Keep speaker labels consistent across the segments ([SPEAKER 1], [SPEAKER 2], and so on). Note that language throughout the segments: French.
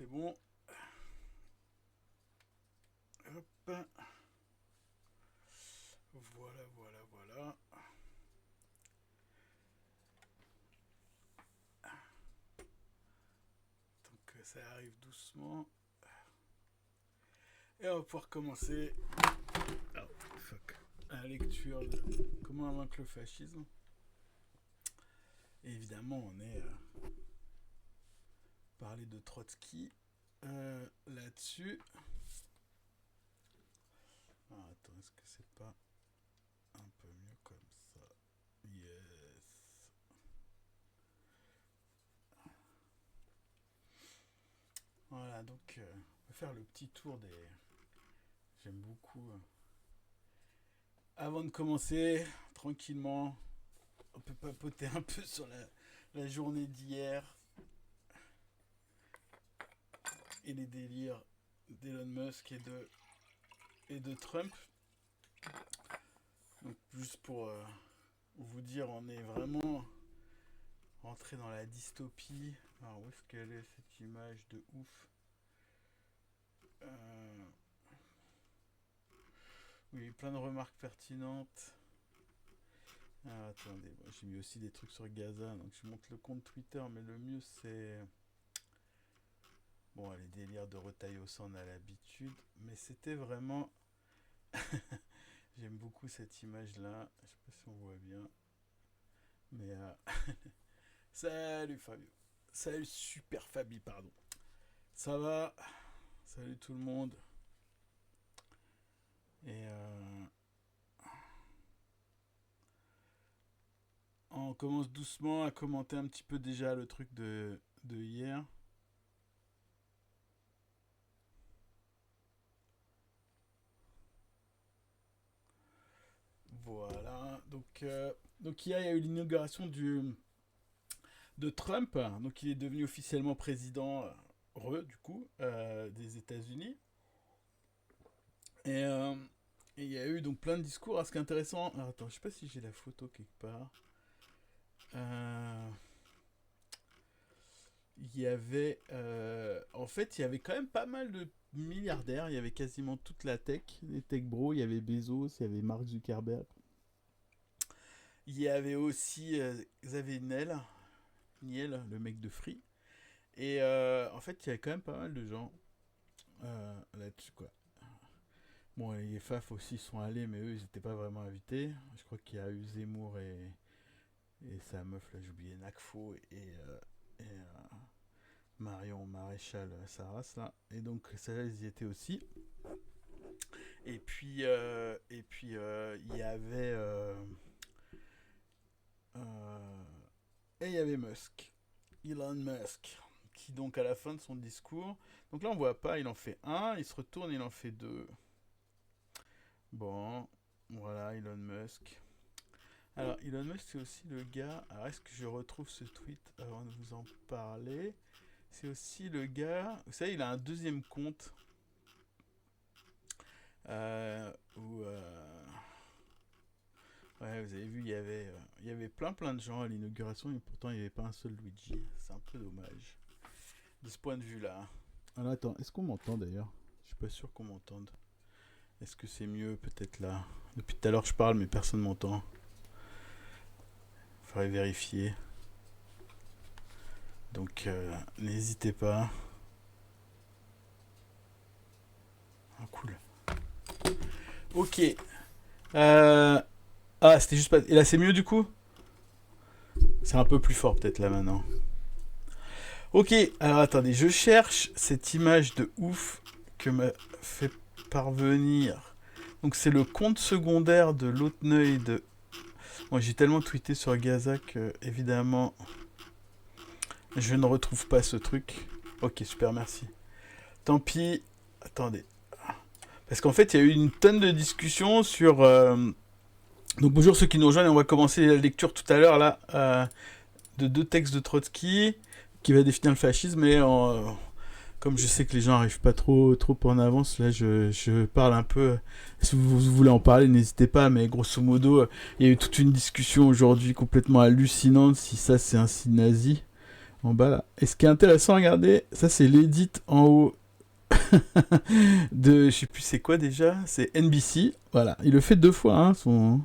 [SPEAKER 1] c'est bon. Hop. Voilà, voilà, voilà. Donc ça arrive doucement. Et on va pouvoir commencer la lecture de Comment vaincre le fascisme. Et évidemment, on est parlé de Trotsky là-dessus. Ah, attends, est-ce que c'est pas un peu mieux comme ça? Yes. Voilà, donc on va faire le petit tour des... J'aime beaucoup. Avant de commencer, tranquillement, on peut papoter un peu sur la journée d'hier et les délires d'Elon Musk et de Trump. Donc juste pour vous dire, on est vraiment rentré dans la dystopie. Alors où est-ce qu'elle est cette image de ouf? Oui, plein de remarques pertinentes. Ah, attendez, moi, j'ai mis aussi des trucs sur Gaza, donc je monte le compte Twitter, mais le mieux c'est... Bon, les délires de retaille au sang, on a l'habitude, mais c'était vraiment... J'aime beaucoup cette image-là, je sais pas si on voit bien, mais... Salut Fabio. Salut Super Fabi, pardon. Ça va? Salut tout le monde. Et on commence doucement à commenter un petit peu déjà le truc de hier. Voilà, donc hier il y a eu l'inauguration de Trump, donc il est devenu officiellement président du coup des États-Unis. Et il y a eu donc plein de discours. Alors, ce qui est intéressant, alors, attends, je sais pas si j'ai la photo quelque part. Euh, il y avait, en fait, il y avait quand même pas mal de milliardaires. Il y avait quasiment toute la tech, les tech bros. Il y avait Bezos, il y avait Mark Zuckerberg. Il y avait aussi Xavier Niel, le mec de Free. Et en fait, il y avait quand même pas mal de gens là-dessus, quoi. Bon, les FAF aussi sont allés, mais eux, ils n'étaient pas vraiment invités. Je crois qu'il y a eu Zemmour et sa meuf, là, j'ai oublié, Nakfo et Marion Maréchal Saras, là. Et donc, ça, ils y étaient aussi. Et puis, il y avait... et il y avait Elon Musk, qui donc à la fin de son discours, donc là on voit pas, il en fait un, il se retourne, il en fait deux. Bon, voilà, Elon Musk. Alors, Elon Musk, c'est aussi le gars. Alors, est-ce que je retrouve ce tweet avant de vous en parler? C'est aussi le gars. Vous savez, il a un deuxième compte. Où. Ouais, vous avez vu, il y avait plein de gens à l'inauguration et pourtant il n'y avait pas un seul Luigi. C'est un peu dommage. De ce point de vue-là. Alors, attends, est-ce qu'on m'entend d'ailleurs? Je suis pas sûr qu'on m'entende. Est-ce que c'est mieux peut-être là? Depuis tout à l'heure, je parle, mais personne m'entend. Faudrait vérifier. Donc, n'hésitez pas. Ah, cool. Ok. Ah, c'était juste pas... Et là, c'est mieux du coup? C'est un peu plus fort peut-être là maintenant. Ok, alors attendez, je cherche cette image de ouf que m'a fait parvenir. Donc c'est le compte secondaire de Lautneuil de... Moi j'ai tellement tweeté sur Gaza que évidemment je ne retrouve pas ce truc. Ok, super, merci. Tant pis, attendez. Parce qu'en fait il y a eu une tonne de discussions sur... Donc bonjour ceux qui nous rejoignent, on va commencer la lecture tout à l'heure là de deux textes de Trotsky qui va définir le fascisme, mais comme je sais que les gens n'arrivent pas trop en avance, là je parle un peu. Si vous voulez en parler, n'hésitez pas, mais grosso modo, il y a eu toute une discussion aujourd'hui complètement hallucinante si ça c'est un signe nazi. En bas là. Et ce qui est intéressant, regardez, ça c'est l'édit en haut de, je sais plus c'est quoi déjà, c'est NBC. Voilà, il le fait 2 fois, hein, son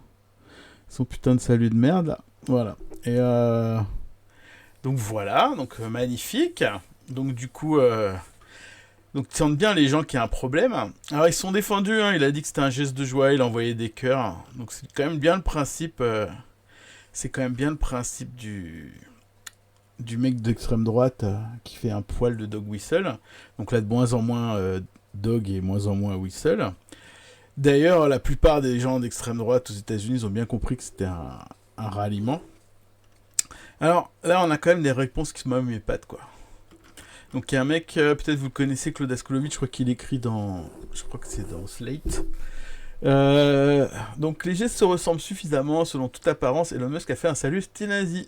[SPEAKER 1] putain de salut de merde là. Voilà. Et donc voilà, donc magnifique. Donc du coup, donc tu sens bien les gens qui ont un problème. Alors ils se sont défendus, hein, il a dit que c'était un geste de joie, il a envoyé des cœurs. Donc c'est quand même bien le principe. C'est quand même bien le principe du mec d'extrême droite qui fait un poil de dog whistle. Donc là de moins en moins dog et moins en moins whistle. D'ailleurs, la plupart des gens d'extrême droite aux États-Unis ont bien compris que c'était un ralliement. Alors là, on a quand même des réponses qui se m'ont mes pattes, quoi. Donc il y a un mec, peut-être vous le connaissez, Claude Askolovitch, je crois qu'il écrit dans... Je crois que c'est dans Slate. Donc les gestes se ressemblent suffisamment, selon toute apparence, Elon Musk a fait un salut style nazi.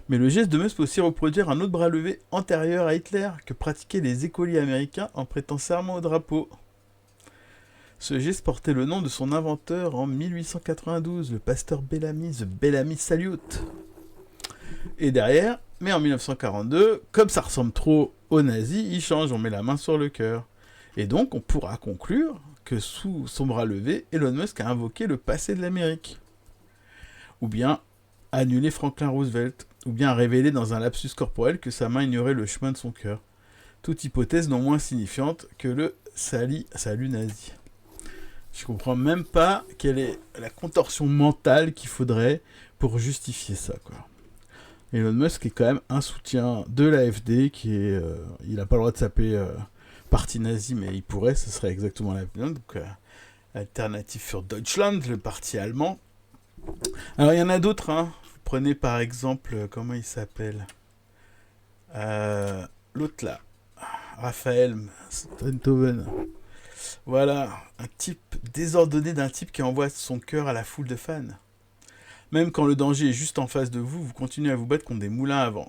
[SPEAKER 1] Mais le geste de Musk peut aussi reproduire un autre bras levé antérieur à Hitler que pratiquaient les écoliers américains en prêtant serment au drapeau. Ce geste portait le nom de son inventeur en 1892, le pasteur Bellamy, The Bellamy Salute. Et derrière, mais en 1942, comme ça ressemble trop aux nazis, il change, on met la main sur le cœur. Et donc, on pourra conclure que sous son bras levé, Elon Musk a invoqué le passé de l'Amérique. Ou bien annulé Franklin Roosevelt, ou bien révélé dans un lapsus corporel que sa main ignorait le chemin de son cœur. Toute hypothèse non moins signifiante que le salut nazi. Je comprends même pas quelle est la contorsion mentale qu'il faudrait pour justifier ça, quoi. Elon Musk est quand même un soutien de l'AfD qui est... il n'a pas le droit de s'appeler parti nazi, mais il pourrait, ce serait exactement la même. Donc, Alternative für Deutschland, le parti allemand. Alors, il y en a d'autres, hein. Vous prenez par exemple, comment il s'appelle l'autre là, Raphaël Stenthoven. Voilà, un type désordonné d'un type qui envoie son cœur à la foule de fans. Même quand le danger est juste en face de vous, vous continuez à vous battre contre des moulins à vent.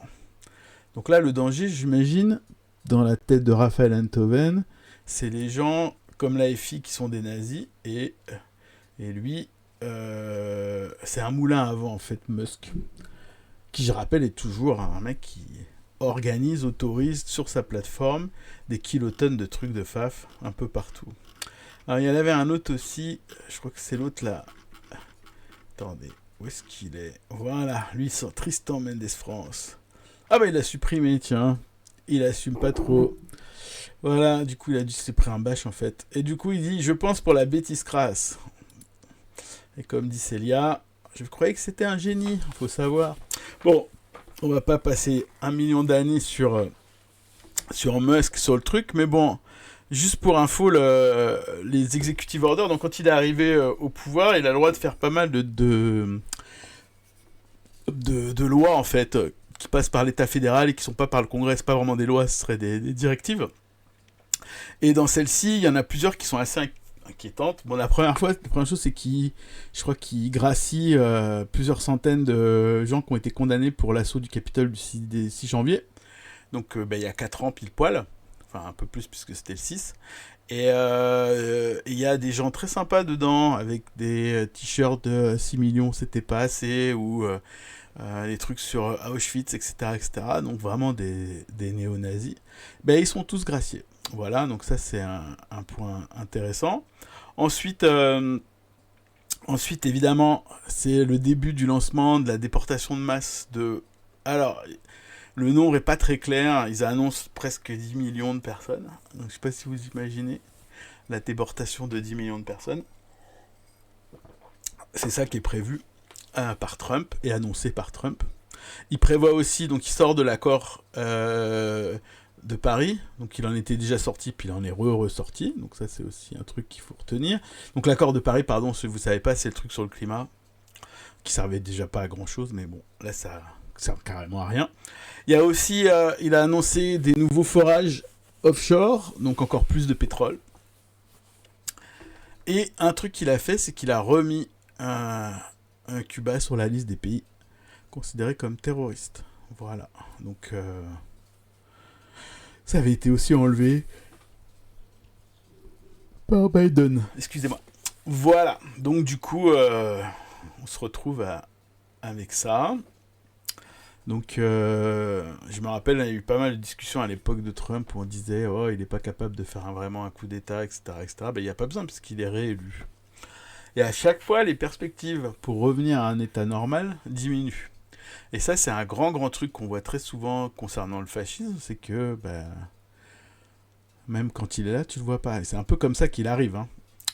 [SPEAKER 1] Donc là, le danger, j'imagine, dans la tête de Raphaël Enthoven, c'est les gens comme l'AFI qui sont des nazis, et lui, c'est un moulin à vent, en fait, Musk. Qui, je rappelle, est toujours un mec qui organise, autorise sur sa plateforme des kilotonnes de trucs de faf un peu partout. Alors, il y en avait un autre aussi, je crois que c'est l'autre là. Attendez. Où est-ce qu'il est ? Voilà, lui, c'est Tristan Mendes France. Ah bah il a supprimé, tiens. Il assume pas trop. Voilà, du coup il a dû se prendre un bâche en fait. Et du coup il dit, je pense pour la bêtise crasse. Et comme dit Célia, je croyais que c'était un génie, faut savoir. Bon, on va pas passer 1 million d'années sur Musk, sur le truc, mais bon, juste pour info, les executive orders, donc quand il est arrivé au pouvoir, il a le droit de faire pas mal de lois en fait qui passent par l'État fédéral et qui sont pas par le Congrès, c'est pas vraiment des lois, ce seraient des directives. Et dans celles-ci, il y en a plusieurs qui sont assez inquiétantes. Bon, la première chose, c'est je crois qu'il gracie plusieurs centaines de gens qui ont été condamnés pour l'assaut du Capitole du 6 janvier. Donc, il y a 4 ans pile poil. Enfin, un peu plus puisque c'était le 6. Et il y a des gens très sympas dedans, avec des t-shirts de 6 millions, c'était pas assez, ou des trucs sur Auschwitz, etc., etc. Donc vraiment des néo-nazis. Ils sont tous graciés. Voilà, donc ça c'est un point intéressant. Ensuite, évidemment, c'est le début du lancement de la déportation de masse de... Alors, le nombre est pas très clair, ils annoncent presque 10 millions de personnes. Donc je sais pas si vous imaginez la déportation de 10 millions de personnes. C'est ça qui est prévu par Trump et annoncé par Trump. Il prévoit aussi, donc il sort de l'accord de Paris, donc il en était déjà sorti, puis il en est ressorti, donc ça c'est aussi un truc qu'il faut retenir. Donc l'accord de Paris, pardon, si vous savez pas, c'est le truc sur le climat, qui servait déjà pas à grand chose, mais bon, là ça sert carrément à rien. Il y a aussi, il a annoncé des nouveaux forages offshore, donc encore plus de pétrole. Et un truc qu'il a fait, c'est qu'il a remis un Cuba sur la liste des pays considérés comme terroristes. Voilà. Donc, ça avait été aussi enlevé par Biden. Excusez-moi. Voilà. Donc, du coup, on se retrouve avec ça. Donc, je me rappelle, il y a eu pas mal de discussions à l'époque de Trump où on disait oh, il n'est pas capable de faire vraiment un coup d'État, etc. etc. Ben, il n'y a pas besoin puisqu'il est réélu. Et à chaque fois, les perspectives pour revenir à un État normal diminuent. Et ça, c'est un grand truc qu'on voit très souvent concernant le fascisme, c'est que même quand il est là, tu le vois pas. Et c'est un peu comme ça qu'il arrive. Hein.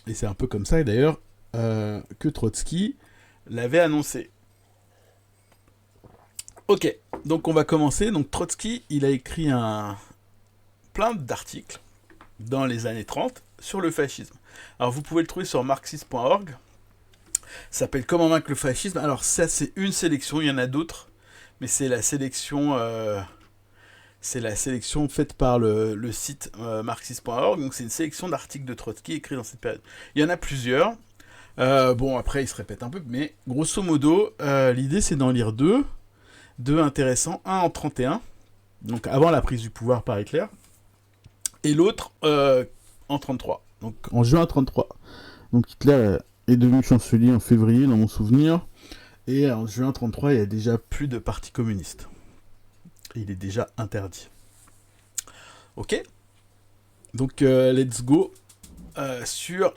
[SPEAKER 1] Et c'est un peu comme ça, d'ailleurs, que Trotsky l'avait annoncé. Ok, donc on va commencer. Donc Trotsky, il a écrit plein d'articles dans les années 30 sur le fascisme. Alors vous pouvez le trouver sur marxiste.org. Ça s'appelle Comment vaincre le fascisme. Alors ça, c'est une sélection, il y en a d'autres. Mais c'est la sélection faite par le site marxiste.org. Donc c'est une sélection d'articles de Trotsky écrits dans cette période. Il y en a plusieurs. Bon, après, il se répète un peu, mais grosso modo, l'idée, c'est d'en lire deux intéressants. Un en 31, donc avant la prise du pouvoir par Hitler, et l'autre en 33, donc en juin 33. Donc Hitler est devenu chancelier en février, dans mon souvenir, et en juin 33, il y a déjà plus de parti communiste. Il est déjà interdit. Ok. Donc, let's go sur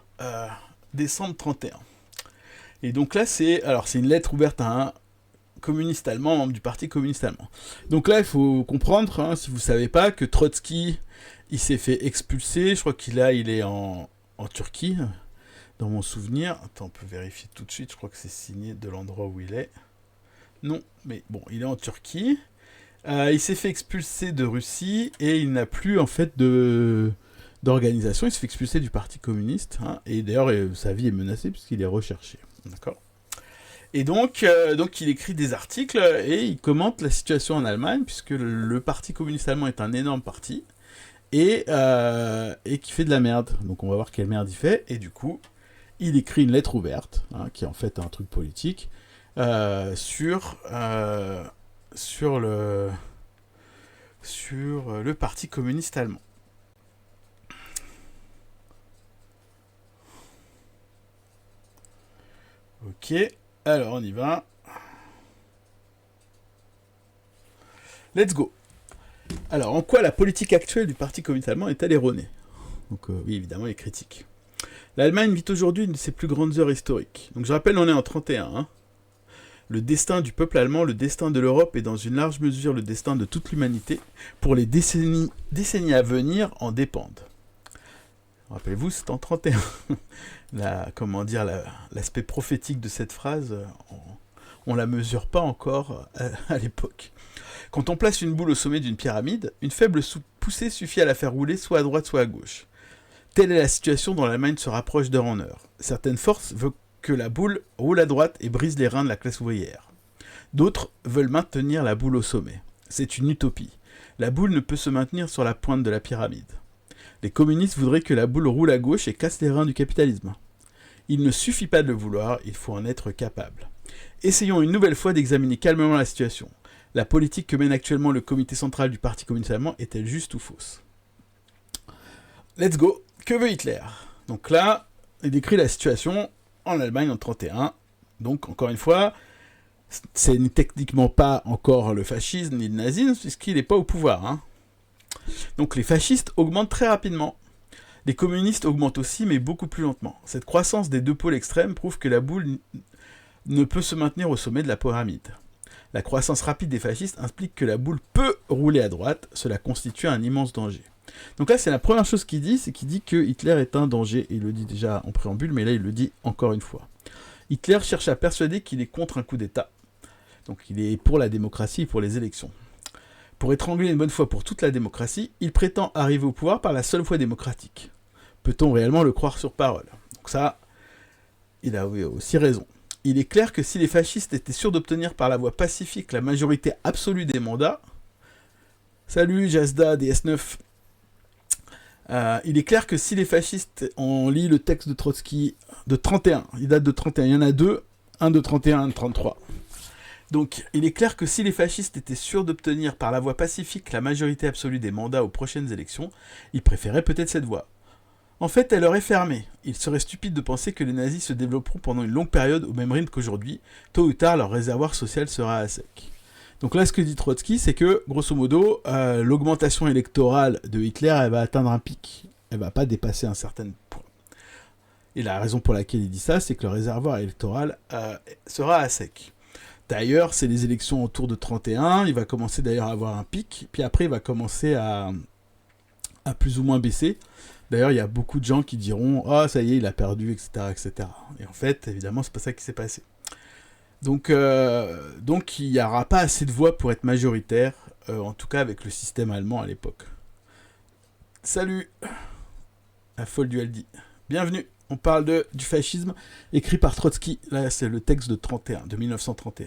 [SPEAKER 1] décembre 31. Et donc là, c'est une lettre ouverte à un communiste allemand, membre du parti communiste allemand. Donc là, il faut comprendre, hein, si vous ne savez pas, que Trotsky, il s'est fait expulser. Je crois qu'il est en Turquie, dans mon souvenir. Attends, on peut vérifier tout de suite. Je crois que c'est signé de l'endroit où il est. Non, mais bon, il est en Turquie. Il s'est fait expulser de Russie et il n'a plus en fait d'organisation. Il s'est fait expulser du parti communiste. Hein, et d'ailleurs, sa vie est menacée puisqu'il est recherché. D'accord. Et donc il écrit des articles et il commente la situation en Allemagne, puisque le parti communiste allemand est un énorme parti, et qui fait de la merde. Donc on va voir quelle merde il fait, et du coup, il écrit une lettre ouverte, hein, qui est en fait un truc politique, sur le parti communiste allemand. Ok. Alors, on y va. Let's go. Alors, en quoi la politique actuelle du Parti communiste allemand est-elle erronée? Donc, oui, évidemment, les critiques. L'Allemagne vit aujourd'hui une de ses plus grandes heures historiques. Donc, je rappelle, on est en 31. Hein. Le destin du peuple allemand, le destin de l'Europe et dans une large mesure le destin de toute l'humanité, pour les décennies à venir, en dépendent. Rappelez-vous, c'est en 31. L'aspect prophétique de cette phrase, on la mesure pas encore à l'époque. Quand on place une boule au sommet d'une pyramide, une faible poussée suffit à la faire rouler soit à droite soit à gauche. Telle est la situation dont l'Allemagne se rapproche d'heure en heure. Certaines forces veulent que la boule roule à droite et brise les reins de la classe ouvrière. D'autres veulent maintenir la boule au sommet. C'est une utopie. La boule ne peut se maintenir sur la pointe de la pyramide. Les communistes voudraient que la boule roule à gauche et casse les reins du capitalisme. Il ne suffit pas de le vouloir, il faut en être capable. Essayons une nouvelle fois d'examiner calmement la situation. La politique que mène actuellement le comité central du Parti communiste allemand est-elle juste ou fausse? Let's go. Que veut Hitler? Donc là, il décrit la situation en Allemagne en 1931. Donc encore une fois, c'est techniquement pas encore le fascisme ni le nazisme puisqu'il n'est pas au pouvoir. Hein. Donc les fascistes augmentent très rapidement. Les communistes augmentent aussi, mais beaucoup plus lentement. Cette croissance des deux pôles extrêmes prouve que la boule ne peut se maintenir au sommet de la pyramide. La croissance rapide des fascistes implique que la boule peut rouler à droite, cela constitue un immense danger. Donc là, c'est la première chose qu'il dit, c'est qu'il dit que Hitler est un danger. Il le dit déjà en préambule, mais là, il le dit encore une fois. Hitler cherche à persuader qu'il est contre un coup d'État. Donc il est pour la démocratie et pour les élections. Pour étrangler une bonne fois pour toute la démocratie, il prétend arriver au pouvoir par la seule voie démocratique. Peut-on réellement le croire sur parole? Donc ça, il a aussi raison. Il est clair que si les fascistes étaient sûrs d'obtenir par la voie pacifique la majorité absolue des mandats... Salut Jazda, DS9. Il est clair que si les fascistes... On lit le texte de Trotsky de 31. Il date de 31. Il y en a deux. Un de 31, un de 33. Donc, il est clair que si les fascistes étaient sûrs d'obtenir par la voie pacifique la majorité absolue des mandats aux prochaines élections, ils préféraient peut-être cette voie. En fait, elle leur est fermée. Il serait stupide de penser que les nazis se développeront pendant une longue période au même rythme qu'aujourd'hui. Tôt ou tard, leur réservoir social sera à sec. Donc là, ce que dit Trotsky, c'est que, grosso modo, l'augmentation électorale de Hitler, elle va atteindre un pic. Elle va pas dépasser un certain point. Et la raison pour laquelle il dit ça, c'est que le réservoir électoral sera à sec. D'ailleurs, c'est les élections autour de 31, il va commencer d'ailleurs à avoir un pic, puis après il va commencer à plus ou moins baisser. D'ailleurs, il y a beaucoup de gens qui diront « Ah, ça y est, il a perdu, etc. etc. » Et en fait, évidemment, c'est pas ça qui s'est passé. Donc il n'y aura pas assez de voix pour être majoritaire, en tout cas avec le système allemand à l'époque. Salut, la folle du Aldi. Bienvenue, on parle du fascisme écrit par Trotsky. Là, c'est le texte de 1931.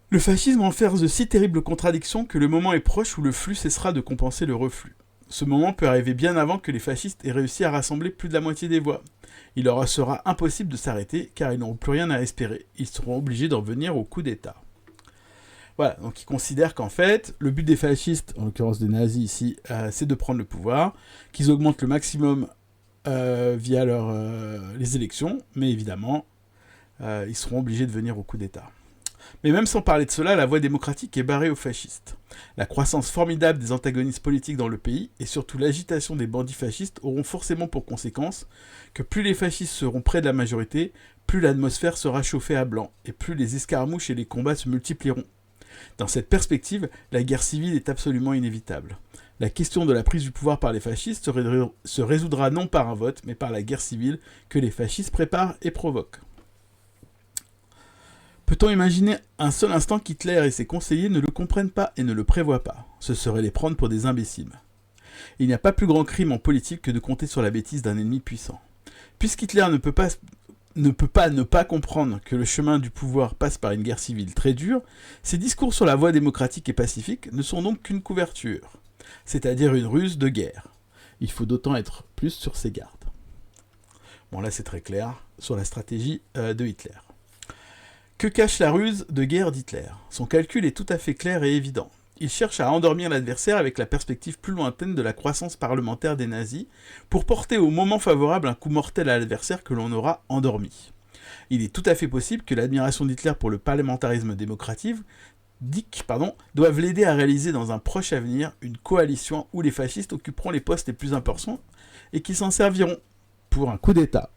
[SPEAKER 1] Le fascisme enferme de si terribles contradictions que le moment est proche où le flux cessera de compenser le reflux. Ce moment peut arriver bien avant que les fascistes aient réussi à rassembler plus de la moitié des voix. Il leur sera impossible de s'arrêter car ils n'auront plus rien à espérer. Ils seront obligés d'en venir au coup d'État. Voilà, donc ils considèrent qu'en fait, le but des fascistes, en l'occurrence des nazis ici, c'est de prendre le pouvoir, qu'ils augmentent le maximum via les élections, mais évidemment, ils seront obligés de venir au coup d'État. Mais même sans parler de cela, la voie démocratique est barrée aux fascistes. La croissance formidable des antagonismes politiques dans le pays, et surtout l'agitation des bandits fascistes, auront forcément pour conséquence que plus les fascistes seront près de la majorité, plus l'atmosphère sera chauffée à blanc, et plus les escarmouches et les combats se multiplieront. Dans cette perspective, la guerre civile est absolument inévitable. La question de la prise du pouvoir par les fascistes se résoudra non par un vote, mais par la guerre civile que les fascistes préparent et provoquent. Peut-on imaginer un seul instant qu'Hitler et ses conseillers ne le comprennent pas et ne le prévoient pas ? Ce serait les prendre pour des imbéciles. Il n'y a pas plus grand crime en politique que de compter sur la bêtise d'un ennemi puissant. Puisqu'Hitler ne peut pas ne pas comprendre que le chemin du pouvoir passe par une guerre civile très dure, ses discours sur la voie démocratique et pacifique ne sont donc qu'une couverture, c'est-à-dire une ruse de guerre. Il faut d'autant être plus sur ses gardes. Bon, là c'est très clair sur la stratégie de Hitler. Que cache la ruse de guerre d'Hitler ? Son calcul est tout à fait clair et évident. Il cherche à endormir l'adversaire avec la perspective plus lointaine de la croissance parlementaire des nazis, pour porter au moment favorable un coup mortel à l'adversaire que l'on aura endormi. Il est tout à fait possible que l'admiration d'Hitler pour le parlementarisme démocratique doive l'aider à réaliser dans un proche avenir une coalition où les fascistes occuperont les postes les plus importants et qui s'en serviront pour un coup d'État.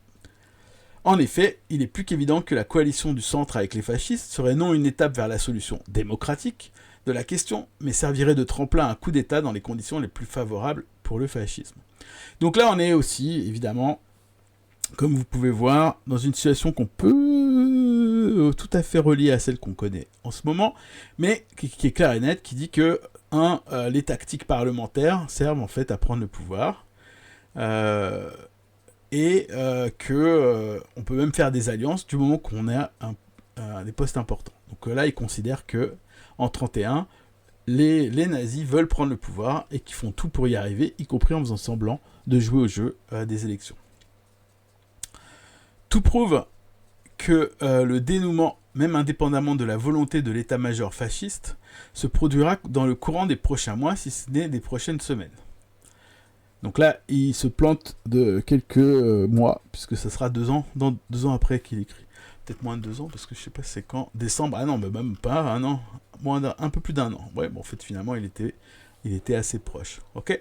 [SPEAKER 1] En effet, il est plus qu'évident que la coalition du centre avec les fascistes serait non une étape vers la solution démocratique de la question, mais servirait de tremplin à un coup d'État dans les conditions les plus favorables pour le fascisme. Donc là, on est aussi, évidemment, comme vous pouvez voir, dans une situation qu'on peut tout à fait relier à celle qu'on connaît en ce moment, mais qui est claire et nette, qui dit que, les tactiques parlementaires servent en fait à prendre le pouvoir, et on peut même faire des alliances du moment qu'on a des postes importants. Donc là, ils considèrent que en 1931, les nazis veulent prendre le pouvoir et qu'ils font tout pour y arriver, y compris en faisant semblant de jouer au jeu des élections. Tout prouve que le dénouement, même indépendamment de la volonté de l'état-major fasciste, se produira dans le courant des prochains mois, si ce n'est des prochaines semaines. Donc là, il se plante de quelques mois, puisque ça sera 2 ans après qu'il écrit. Peut-être moins de 2 ans, parce que je sais pas c'est quand. Décembre, ah non, mais même pas un an. Un peu plus d'1 an. Ouais, bon, en fait, finalement, il était assez proche. Ok ?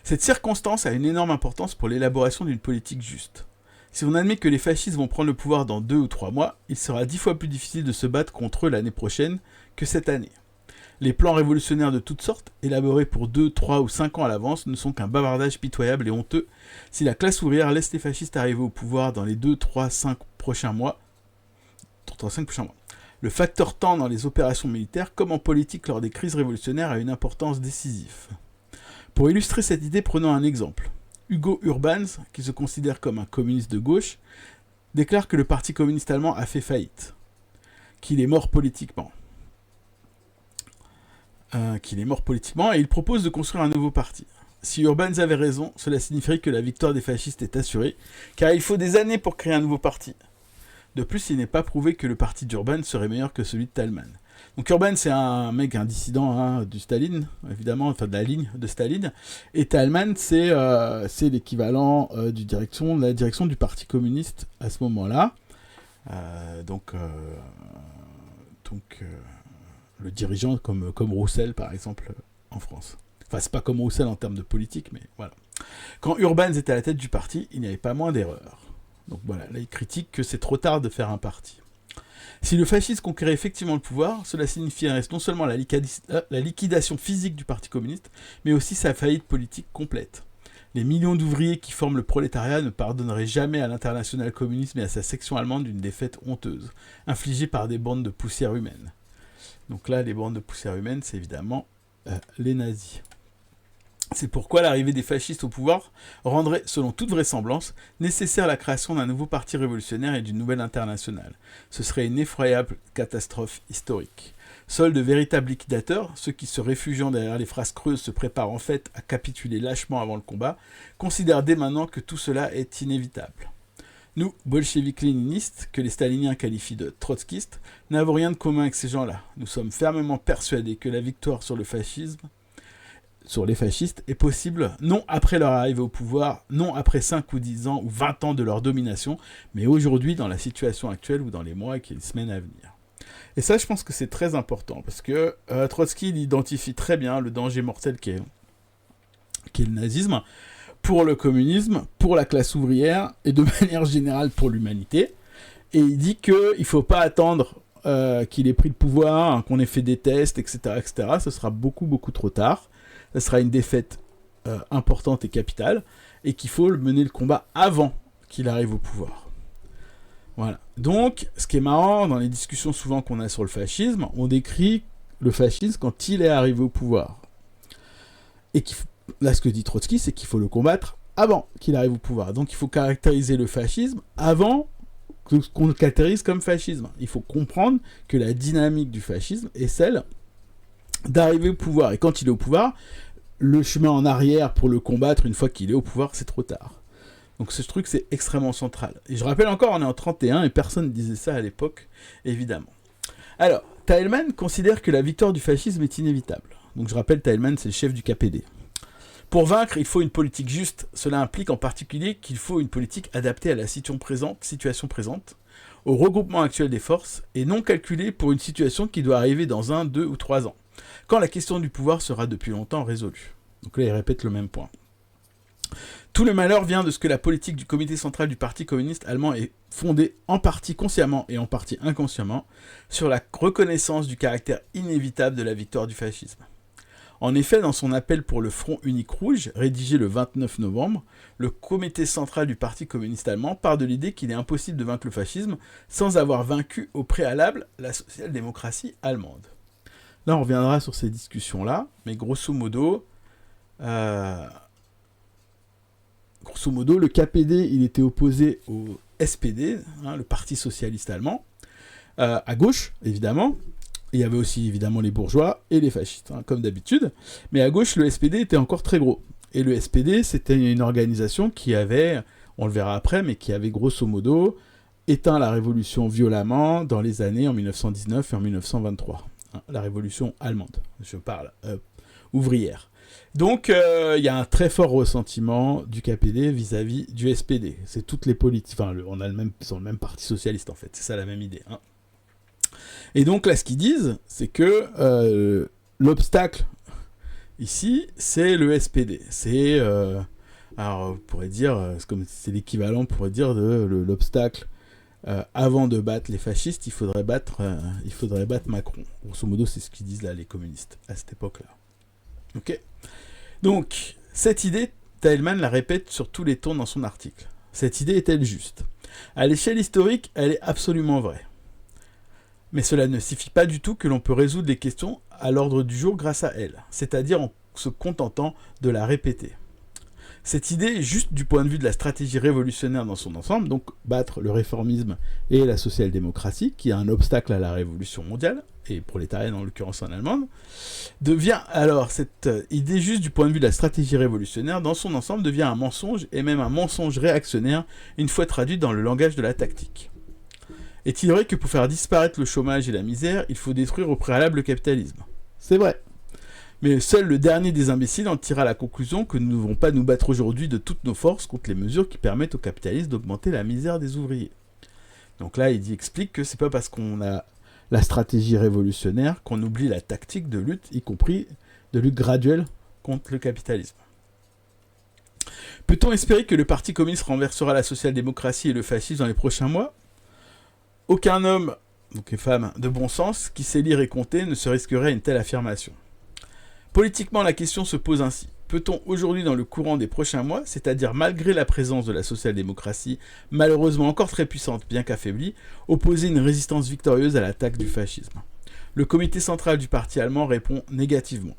[SPEAKER 1] Cette circonstance a une énorme importance pour l'élaboration d'une politique juste. Si on admet que les fascistes vont prendre le pouvoir dans 2 ou 3 mois, il sera 10 fois plus difficile de se battre contre eux l'année prochaine que cette année. Les plans révolutionnaires de toutes sortes, élaborés pour 2, 3 ou 5 ans à l'avance, ne sont qu'un bavardage pitoyable et honteux si la classe ouvrière laisse les fascistes arriver au pouvoir dans les 2, 3, 5 prochains mois. Le facteur temps dans les opérations militaires, comme en politique lors des crises révolutionnaires, a une importance décisive. Pour illustrer cette idée, prenons un exemple. Hugo Urbans, qui se considère comme un communiste de gauche, déclare que le Parti communiste allemand a fait faillite, qu'il est mort politiquement. Et il propose de construire un nouveau parti. Si Urbans avait raison, cela signifierait que la victoire des fascistes est assurée, car il faut des années pour créer un nouveau parti. De plus, il n'est pas prouvé que le parti d'Urban serait meilleur que celui de Thalmann. Donc Urban, c'est un dissident du Staline, évidemment, enfin de la ligne de Staline. Et Thalmann, c'est l'équivalent de la direction du Parti communiste à ce moment-là. le dirigeant comme Roussel, par exemple, en France. Enfin, c'est pas comme Roussel en termes de politique, mais voilà. Quand Urbans était à la tête du parti, il n'y avait pas moins d'erreurs. Donc voilà, là, il critique que c'est trop tard de faire un parti. Si le fascisme conquérait effectivement le pouvoir, cela signifierait non seulement la liquidation physique du Parti communiste, mais aussi sa faillite politique complète. Les millions d'ouvriers qui forment le prolétariat ne pardonneraient jamais à l'international communisme et à sa section allemande une défaite honteuse, infligée par des bandes de poussière humaine. Donc là, les bandes de poussière humaine, c'est évidemment les nazis. C'est pourquoi l'arrivée des fascistes au pouvoir rendrait, selon toute vraisemblance, nécessaire la création d'un nouveau parti révolutionnaire et d'une nouvelle internationale. Ce serait une effroyable catastrophe historique. Seuls de véritables liquidateurs, ceux qui se réfugiant derrière les phrases creuses se préparent en fait à capituler lâchement avant le combat, considèrent dès maintenant que tout cela est inévitable. Nous, bolcheviks-léninistes, que les staliniens qualifient de trotskistes, n'avons rien de commun avec ces gens-là. Nous sommes fermement persuadés que la victoire sur les fascistes est possible, non après leur arrivée au pouvoir, non après 5 ou 10 ans ou 20 ans de leur domination, mais aujourd'hui dans la situation actuelle ou dans les mois et les semaines à venir. Et ça, je pense que c'est très important, parce que Trotsky il identifie très bien le danger mortel qu'est le nazisme, pour le communisme, pour la classe ouvrière, et de manière générale pour l'humanité. Et il dit qu'il ne faut pas attendre qu'il ait pris le pouvoir, hein, qu'on ait fait des tests, etc., etc. Ce sera beaucoup, beaucoup trop tard. Ce sera une défaite importante et capitale, et qu'il faut mener le combat avant qu'il arrive au pouvoir. Voilà. Donc, ce qui est marrant, dans les discussions souvent qu'on a sur le fascisme, on décrit le fascisme quand il est arrivé au pouvoir. Et là, ce que dit Trotsky, c'est qu'il faut le combattre avant qu'il arrive au pouvoir. Donc, il faut caractériser le fascisme avant qu'on le caractérise comme fascisme. Il faut comprendre que la dynamique du fascisme est celle d'arriver au pouvoir. Et quand il est au pouvoir, le chemin en arrière pour le combattre une fois qu'il est au pouvoir, c'est trop tard. Donc ce truc, c'est extrêmement central. Et je rappelle encore, on est en 31 et personne ne disait ça à l'époque, évidemment. Alors, Teilman considère que la victoire du fascisme est inévitable. Donc je rappelle, Teilman, c'est le chef du KPD. Pour vaincre, il faut une politique juste. Cela implique en particulier qu'il faut une politique adaptée à la situation présente, au regroupement actuel des forces, et non calculée pour une situation qui doit arriver dans 1, 2 ou 3 ans, quand la question du pouvoir sera depuis longtemps résolue. Donc là, il répète le même point. Tout le malheur vient de ce que la politique du comité central du Parti communiste allemand est fondée en partie consciemment et en partie inconsciemment sur la reconnaissance du caractère inévitable de la victoire du fascisme. En effet, dans son appel pour le Front unique rouge, rédigé le 29 novembre, le comité central du Parti communiste allemand part de l'idée qu'il est impossible de vaincre le fascisme sans avoir vaincu au préalable la social-démocratie allemande. Là, on reviendra sur ces discussions-là, mais grosso modo, le KPD, il était opposé au SPD, hein, le Parti socialiste allemand, à gauche, évidemment. Il y avait aussi, évidemment, les bourgeois et les fascistes, hein, comme d'habitude. Mais à gauche, le SPD était encore très gros. Et le SPD, c'était une organisation qui avait, on le verra après, mais qui avait grosso modo éteint la révolution violemment dans les années en 1919 et en 1923. Hein, la révolution allemande, je parle, ouvrière. Donc, il y a un très fort ressentiment du KPD vis-à-vis du SPD. C'est toutes les politiques... Enfin, on a ils ont le même parti socialiste, en fait. C'est ça la même idée. Hein. Et donc, là, ce qu'ils disent, c'est que l'obstacle, ici, c'est le SPD. C'est... alors, on pourrait dire... c'est l'équivalent, on pourrait dire, de l'obstacle. Avant de battre les fascistes, il faudrait battre Macron. Grosso modo, c'est ce qu'ils disent, là, les communistes, à cette époque-là. Ok. Donc, cette idée, Teilman la répète sur tous les tons dans son article. Cette idée est-elle juste ? À l'échelle historique, elle est absolument vraie. Mais cela ne signifie pas du tout que l'on peut résoudre les questions à l'ordre du jour grâce à elle, c'est-à-dire en se contentant de la répéter. Cette idée est juste du point de vue de la stratégie révolutionnaire dans son ensemble, donc battre le réformisme et la social-démocratie, qui est un obstacle à la révolution mondiale, et prolétarienne en l'occurrence en Allemagne, devient alors cette idée juste du point de vue de la stratégie révolutionnaire dans son ensemble devient un mensonge, et même un mensonge réactionnaire, une fois traduit dans le langage de la tactique. Est-il vrai que pour faire disparaître le chômage et la misère, il faut détruire au préalable le capitalisme ? C'est vrai. Mais seul le dernier des imbéciles en tirera la conclusion que nous ne devons pas nous battre aujourd'hui de toutes nos forces contre les mesures qui permettent aux capitalistes d'augmenter la misère des ouvriers. Donc là, explique que c'est pas parce qu'on a la stratégie révolutionnaire, qu'on oublie la tactique de lutte, y compris de lutte graduelle contre le capitalisme. Peut-on espérer que le Parti communiste renversera la social-démocratie et le fascisme dans les prochains mois ? Aucun homme, donc et femme, de bon sens, qui sait lire et compter, ne se risquerait à une telle affirmation. Politiquement, la question se pose ainsi. Peut-on aujourd'hui, dans le courant des prochains mois, c'est-à-dire malgré la présence de la social-démocratie, malheureusement encore très puissante, bien qu'affaiblie, opposer une résistance victorieuse à l'attaque du fascisme ? Le comité central du parti allemand répond négativement.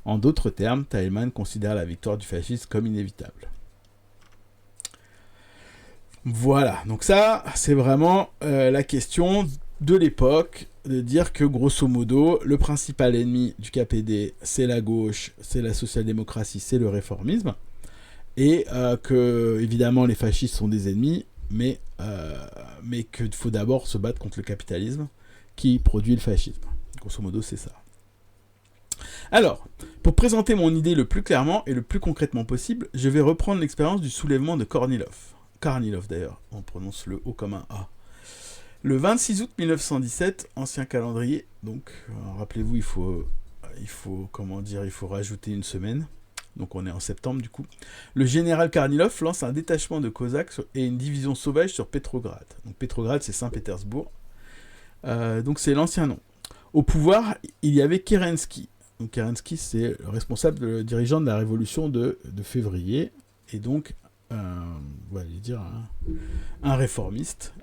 [SPEAKER 1] En d'autres termes, Teilman considère la victoire du fascisme comme inévitable. Voilà, donc ça, c'est vraiment la question de l'époque, de dire que grosso modo, le principal ennemi du KPD, c'est la gauche, c'est la social-démocratie, c'est le réformisme, et que, évidemment, les fascistes sont des ennemis, mais qu'il faut d'abord se battre contre le capitalisme qui produit le fascisme. Grosso modo, c'est ça. Alors, pour présenter mon idée le plus clairement et le plus concrètement possible, je vais reprendre l'expérience du soulèvement de Kornilov. Karnilov d'ailleurs, on prononce le O comme un A. Le 26 août 1917, ancien calendrier, donc rappelez-vous, il faut rajouter une semaine, donc on est en septembre du coup. Le général Karnilov lance un détachement de Cosaques et une division sauvage sur Petrograd. Donc Petrograd, c'est Saint-Pétersbourg, donc c'est l'ancien nom. Au pouvoir, il y avait Kerensky. Donc Kerensky, c'est le responsable, le dirigeant de la révolution de février, et donc un réformiste,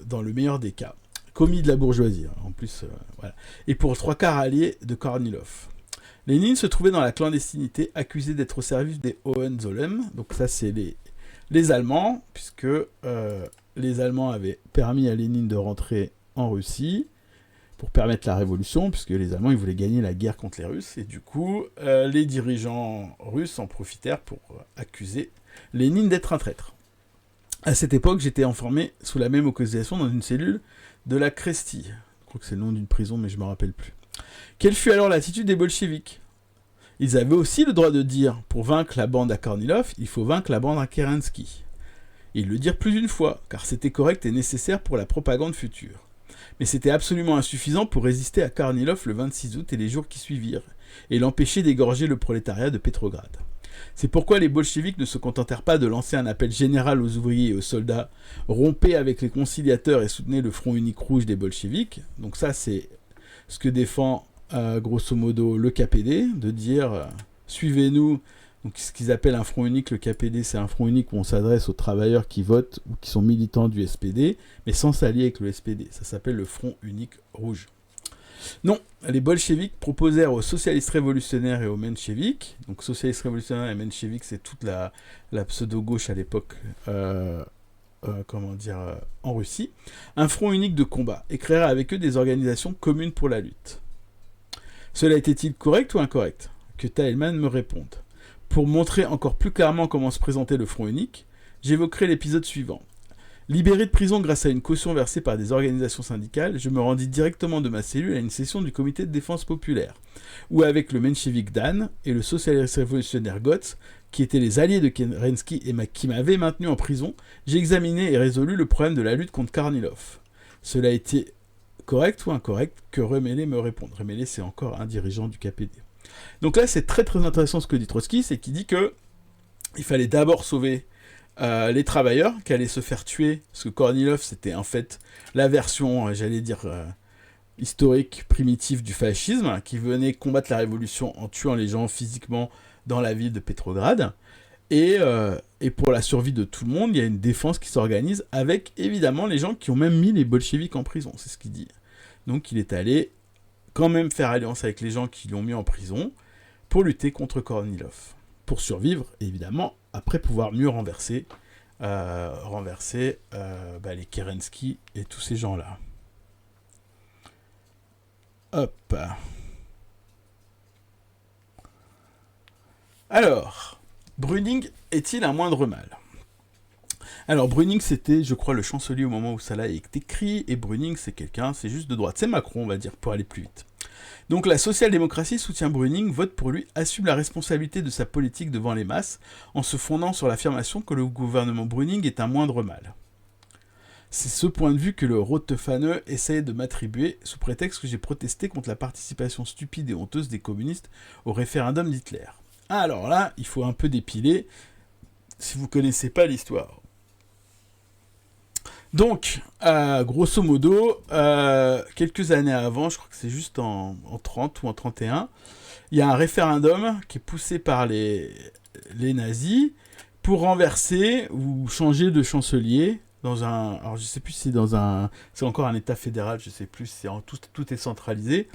[SPEAKER 1] dans le meilleur des cas. Commis de la bourgeoisie, en plus, voilà. Et pour 3/4 allié de Kornilov. Lénine se trouvait dans la clandestinité, accusé d'être au service des Hohenzollern. Donc ça, c'est les Allemands, puisque les Allemands avaient permis à Lénine de rentrer en Russie, pour permettre la révolution, puisque les Allemands ils voulaient gagner la guerre contre les Russes, et du coup, les dirigeants russes en profitèrent pour accuser Lénine d'être un traître. À cette époque, j'étais enfermé sous la même accusation dans une cellule de la Kresti. Je crois que c'est le nom d'une prison, mais je ne me rappelle plus. Quelle fut alors l'attitude des bolcheviks ? Ils avaient aussi le droit de dire, pour vaincre la bande à Kornilov, il faut vaincre la bande à Kerensky. Ils le dirent plus d'une fois, car c'était correct et nécessaire pour la propagande future. Mais c'était absolument insuffisant pour résister à Kornilov le 26 août et les jours qui suivirent, et l'empêcher d'égorger le prolétariat de Petrograd. C'est pourquoi les bolcheviks ne se contentèrent pas de lancer un appel général aux ouvriers et aux soldats, rompez avec les conciliateurs et soutenez le front unique rouge des bolcheviks. Donc ça, c'est ce que défend grosso modo le KPD, de dire suivez-nous. Donc ce qu'ils appellent un front unique, le KPD, c'est un front unique où on s'adresse aux travailleurs qui votent ou qui sont militants du SPD, mais sans s'allier avec le SPD. Ça s'appelle le front unique rouge. Non, les bolcheviks proposèrent aux socialistes révolutionnaires et aux mencheviks, donc socialistes révolutionnaires et mencheviks, c'est toute la pseudo-gauche à l'époque, en Russie, un front unique de combat, et créèrent avec eux des organisations communes pour la lutte. Cela était-il correct ou incorrect ? Que Teilman me réponde. Pour montrer encore plus clairement comment se présentait le front unique, j'évoquerai l'épisode suivant. Libéré de prison grâce à une caution versée par des organisations syndicales, je me rendis directement de ma cellule à une session du comité de défense populaire, où avec le menchevique Dan et le socialiste révolutionnaire Gotz, qui étaient les alliés de Kerensky et qui m'avaient maintenu en prison, j'ai examiné et résolu le problème de la lutte contre Kornilov. Cela a été correct ou incorrect ? Que Remélé me réponde. Remélé, c'est encore un dirigeant du KPD. Donc là, c'est très très intéressant ce que dit Trotsky, c'est qu'il dit que il fallait d'abord sauver les travailleurs qui allaient se faire tuer, parce que Kornilov, c'était en fait la version, historique, primitive du fascisme, qui venait combattre la révolution en tuant les gens physiquement dans la ville de Petrograd. Et pour la survie de tout le monde, il y a une défense qui s'organise avec, évidemment, les gens qui ont même mis les bolcheviks en prison, c'est ce qu'il dit. Donc il est allé quand même faire alliance avec les gens qui l'ont mis en prison pour lutter contre Kornilov. Pour survivre, évidemment, après pouvoir mieux renverser les Kerensky et tous ces gens-là. Hop. Alors, Brüning est-il un moindre mal ? Alors, Brüning, c'était, je crois, le chancelier au moment où ça a été écrit, et Brüning, c'est quelqu'un, c'est juste de droite. C'est Macron, on va dire, pour aller plus vite. Donc la social-démocratie soutient Brüning, vote pour lui, assume la responsabilité de sa politique devant les masses, en se fondant sur l'affirmation que le gouvernement Brüning est un moindre mal. C'est ce point de vue que le Rote Fahne essaye de m'attribuer sous prétexte que j'ai protesté contre la participation stupide et honteuse des communistes au référendum d'Hitler. Alors là, il faut un peu dépiler si vous connaissez pas l'histoire. Donc, grosso modo, quelques années avant, je crois que c'est juste en 30 ou en 31, il y a un référendum qui est poussé par les nazis pour renverser ou changer de chancelier dans un... Alors je sais plus si c'est dans un... C'est encore un état fédéral, je sais plus, tout est centralisé.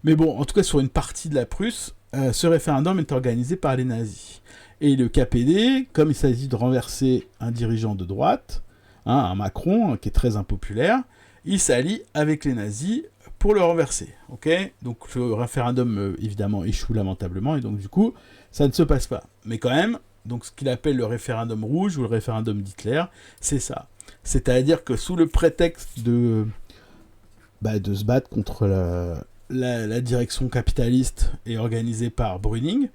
[SPEAKER 1] Mais bon, en tout cas sur une partie de la Prusse, ce référendum est organisé par les nazis. Et le KPD, comme il s'agit de renverser un dirigeant de droite, un Macron, qui est très impopulaire, il s'allie avec les nazis pour le renverser. Okay, donc le référendum, évidemment, échoue lamentablement, et donc du coup, ça ne se passe pas. Mais quand même, donc ce qu'il appelle le référendum rouge ou le référendum d'Hitler, c'est ça. C'est-à-dire que sous le prétexte de se battre contre la direction capitaliste et organisée par Brüning,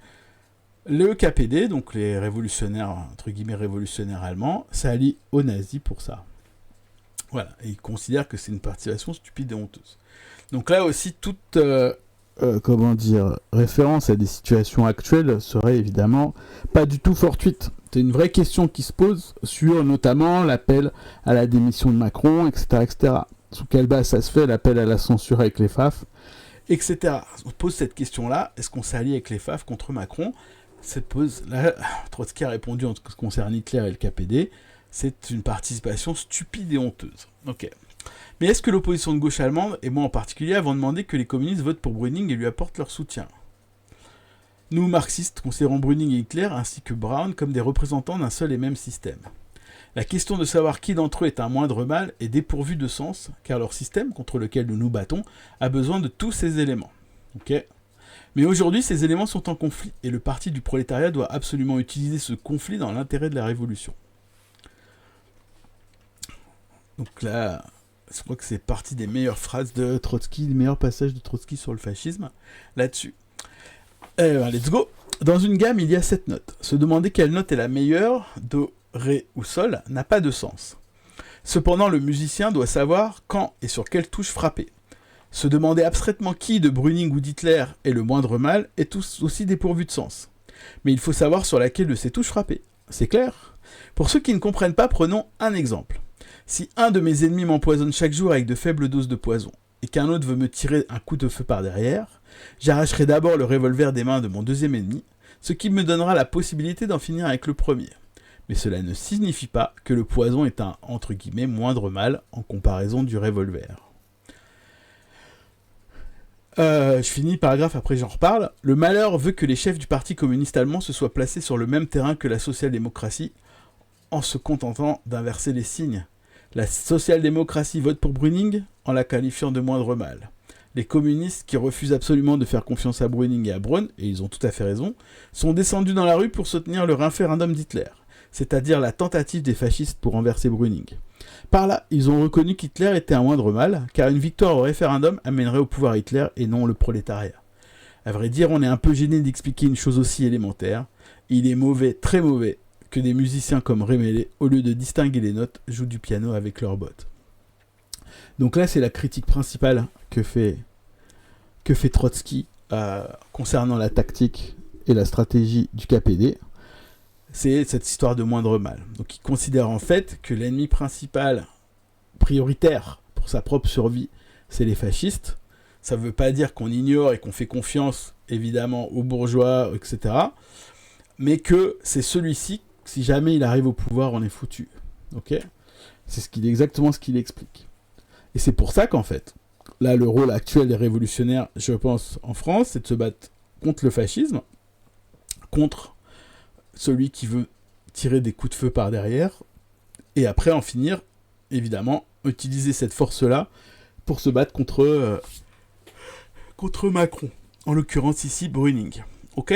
[SPEAKER 1] le KPD, donc les révolutionnaires, entre guillemets révolutionnaires allemands, s'allient aux nazis pour ça. Voilà, et ils considèrent que c'est une participation stupide et honteuse. Donc là aussi, toute référence à des situations actuelles serait évidemment pas du tout fortuite. C'est une vraie question qui se pose sur notamment l'appel à la démission de Macron, etc., etc. Sous quelle base ça se fait, l'appel à la censure avec les FAF, etc. On pose cette question-là, est-ce qu'on s'allie avec les FAF contre Macron ? Là, Trotsky a répondu en ce qui concerne Hitler et le KPD, c'est une participation stupide et honteuse. Ok. Mais est-ce que l'opposition de gauche allemande, et moi en particulier, vont demander que les communistes votent pour Brüning et lui apportent leur soutien ? Nous, marxistes, considérons Brüning et Hitler, ainsi que Braun, comme des représentants d'un seul et même système. La question de savoir qui d'entre eux est un moindre mal est dépourvue de sens, car leur système, contre lequel nous nous battons, a besoin de tous ces éléments. Ok ? Mais aujourd'hui, ces éléments sont en conflit, et le parti du prolétariat doit absolument utiliser ce conflit dans l'intérêt de la révolution. Donc là, je crois que c'est partie des meilleures phrases de Trotsky, des meilleurs passages de Trotsky sur le fascisme, là-dessus. Let's go. Dans une gamme, il y a 7 notes. Se demander quelle note est la meilleure, do, ré ou sol, n'a pas de sens. Cependant, le musicien doit savoir quand et sur quelle touche frapper. Se demander abstraitement qui de Brüning ou d'Hitler est le moindre mal est aussi dépourvu de sens. Mais il faut savoir sur laquelle de ces touches frapper. C'est clair ? Pour ceux qui ne comprennent pas, prenons un exemple. Si un de mes ennemis m'empoisonne chaque jour avec de faibles doses de poison, et qu'un autre veut me tirer un coup de feu par derrière, j'arracherai d'abord le revolver des mains de mon deuxième ennemi, ce qui me donnera la possibilité d'en finir avec le premier. Mais cela ne signifie pas que le poison est un, entre guillemets, moindre mal en comparaison du revolver. Je finis le paragraphe, après j'en reparle. Le malheur veut que les chefs du parti communiste allemand se soient placés sur le même terrain que la social-démocratie, en se contentant d'inverser les signes. La social-démocratie vote pour Brüning en la qualifiant de moindre mal. Les communistes, qui refusent absolument de faire confiance à Brüning et à Braun, et ils ont tout à fait raison, sont descendus dans la rue pour soutenir le référendum d'Hitler, c'est-à-dire la tentative des fascistes pour renverser Brüning. Par là, ils ont reconnu qu'Hitler était un moindre mal, car une victoire au référendum amènerait au pouvoir Hitler et non le prolétariat. À vrai dire, on est un peu gêné d'expliquer une chose aussi élémentaire. Il est mauvais, très mauvais, que des musiciens comme Rémélé, au lieu de distinguer les notes, jouent du piano avec leurs bottes. Donc là, c'est la critique principale que fait Trotsky concernant la tactique et la stratégie du KPD. C'est cette histoire de moindre mal. Donc il considère en fait que l'ennemi principal, prioritaire pour sa propre survie, c'est les fascistes. Ça ne veut pas dire qu'on ignore et qu'on fait confiance, évidemment, aux bourgeois, etc. Mais que c'est celui-ci, si jamais il arrive au pouvoir, on est foutu. Ok ? C'est exactement ce qu'il explique. Et c'est pour ça qu'en fait, là, le rôle actuel des révolutionnaires, je pense, en France, c'est de se battre contre le fascisme, contre celui qui veut tirer des coups de feu par derrière, et après en finir, évidemment, utiliser cette force-là pour se battre contre Macron. En l'occurrence ici, Brüning. Ok ?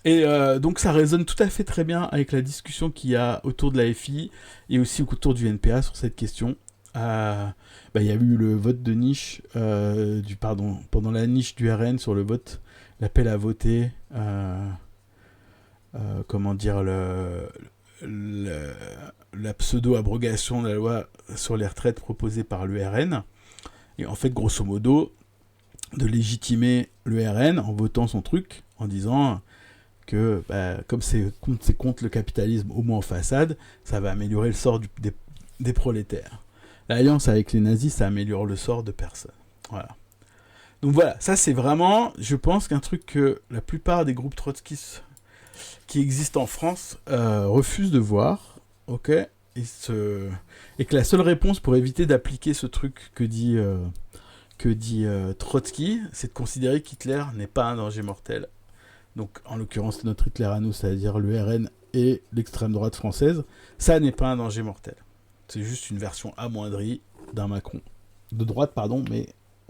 [SPEAKER 1] Et donc ça résonne tout à fait très bien avec la discussion qu'il y a autour de la FI et aussi autour du NPA sur cette question. Il y a eu le vote de niche, pendant la niche du RN sur le vote, l'appel à voter, la pseudo-abrogation de la loi sur les retraites proposée par l'URN, et en fait, grosso modo, de légitimer l'URN en votant son truc, en disant que comme c'est contre le capitalisme, au moins en façade, ça va améliorer le sort des prolétaires. L'alliance avec les nazis, ça améliore le sort de personne. Voilà. Donc voilà, ça c'est vraiment, je pense, qu'un truc que la plupart des groupes trotskistes qui existent en France refusent de voir, ok, et que la seule réponse pour éviter d'appliquer ce truc que dit Trotsky, c'est de considérer qu'Hitler n'est pas un danger mortel. Donc en l'occurrence notre Hitler à nous, c'est-à-dire l'URN et l'extrême droite française, ça n'est pas un danger mortel. C'est juste une version amoindrie d'un Macron. De droite, pardon, mais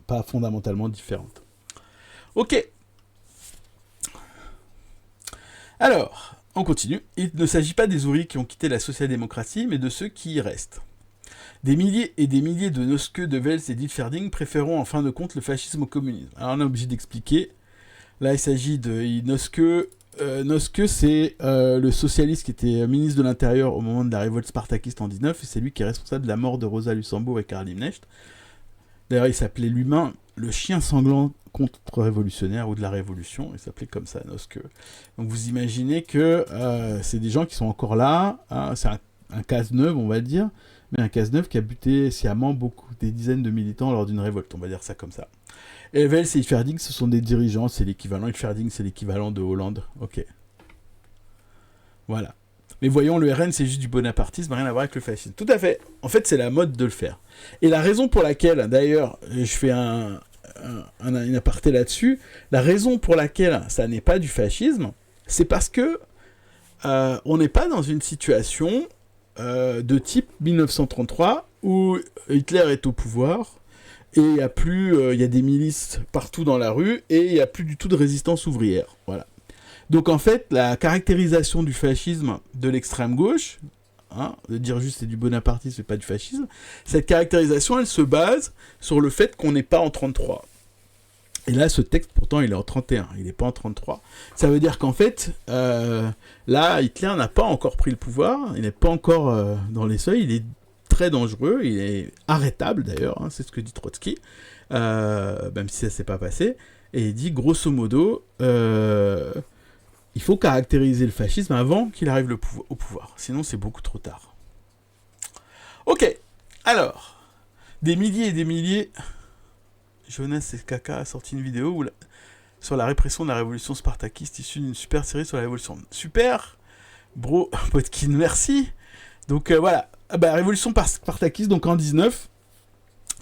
[SPEAKER 1] pas fondamentalement différente. Ok. Alors, on continue. Il ne s'agit pas des ouvriers qui ont quitté la social-démocratie, mais de ceux qui y restent. Des milliers et des milliers de Noske, de Wels et d'Hilferding préféreront en fin de compte le fascisme au communisme. Alors on est obligé d'expliquer. Là, il s'agit de Noske. Noske, c'est le socialiste qui était ministre de l'Intérieur au moment de la révolte spartakiste en 19, et c'est lui qui est responsable de la mort de Rosa Luxembourg et Karl Liebknecht. D'ailleurs, il s'appelait lui-même le chien sanglant contre-révolutionnaire ou de la révolution, il s'appelait comme ça, Noske. Donc vous imaginez que c'est des gens qui sont encore là, hein, c'est un Cazeneuve, on va dire, mais un Cazeneuve qui a buté sciemment des dizaines de militants lors d'une révolte, on va dire ça comme ça. Et Wels et Hilferding, ce sont des dirigeants, c'est l'équivalent. Hilferding, c'est l'équivalent de Hollande. Ok. Voilà. Mais voyons, le RN, c'est juste du bonapartisme, rien à voir avec le fascisme. Tout à fait. En fait, c'est la mode de le faire. Et la raison pour laquelle, d'ailleurs, je fais une aparté là-dessus, la raison pour laquelle ça n'est pas du fascisme, c'est parce que on n'est pas dans une situation de type 1933 où Hitler est au pouvoir. Et il y a des milices partout dans la rue, et il n'y a plus du tout de résistance ouvrière. Voilà. Donc en fait, la caractérisation du fascisme de l'extrême gauche, hein, de dire juste c'est du bonapartisme, c'est pas du fascisme, cette caractérisation, elle se base sur le fait qu'on n'est pas en 33. Et là, ce texte, pourtant, il est en 31, il n'est pas en 33. Ça veut dire qu'en fait, là, Hitler n'a pas encore pris le pouvoir, il n'est pas encore dans les seuils, il est très dangereux, il est arrêtable d'ailleurs, hein, c'est ce que dit Trotsky, même si ça s'est pas passé, et il dit grosso modo, il faut caractériser le fascisme avant qu'il arrive au pouvoir, sinon c'est beaucoup trop tard. Ok, alors, des milliers et des milliers, Jonas SKK a sorti une vidéo sur la répression de la révolution spartakiste issue d'une super série sur la révolution. Super, bro, Potkin, merci. Donc voilà, révolution spartakiste, donc en 19,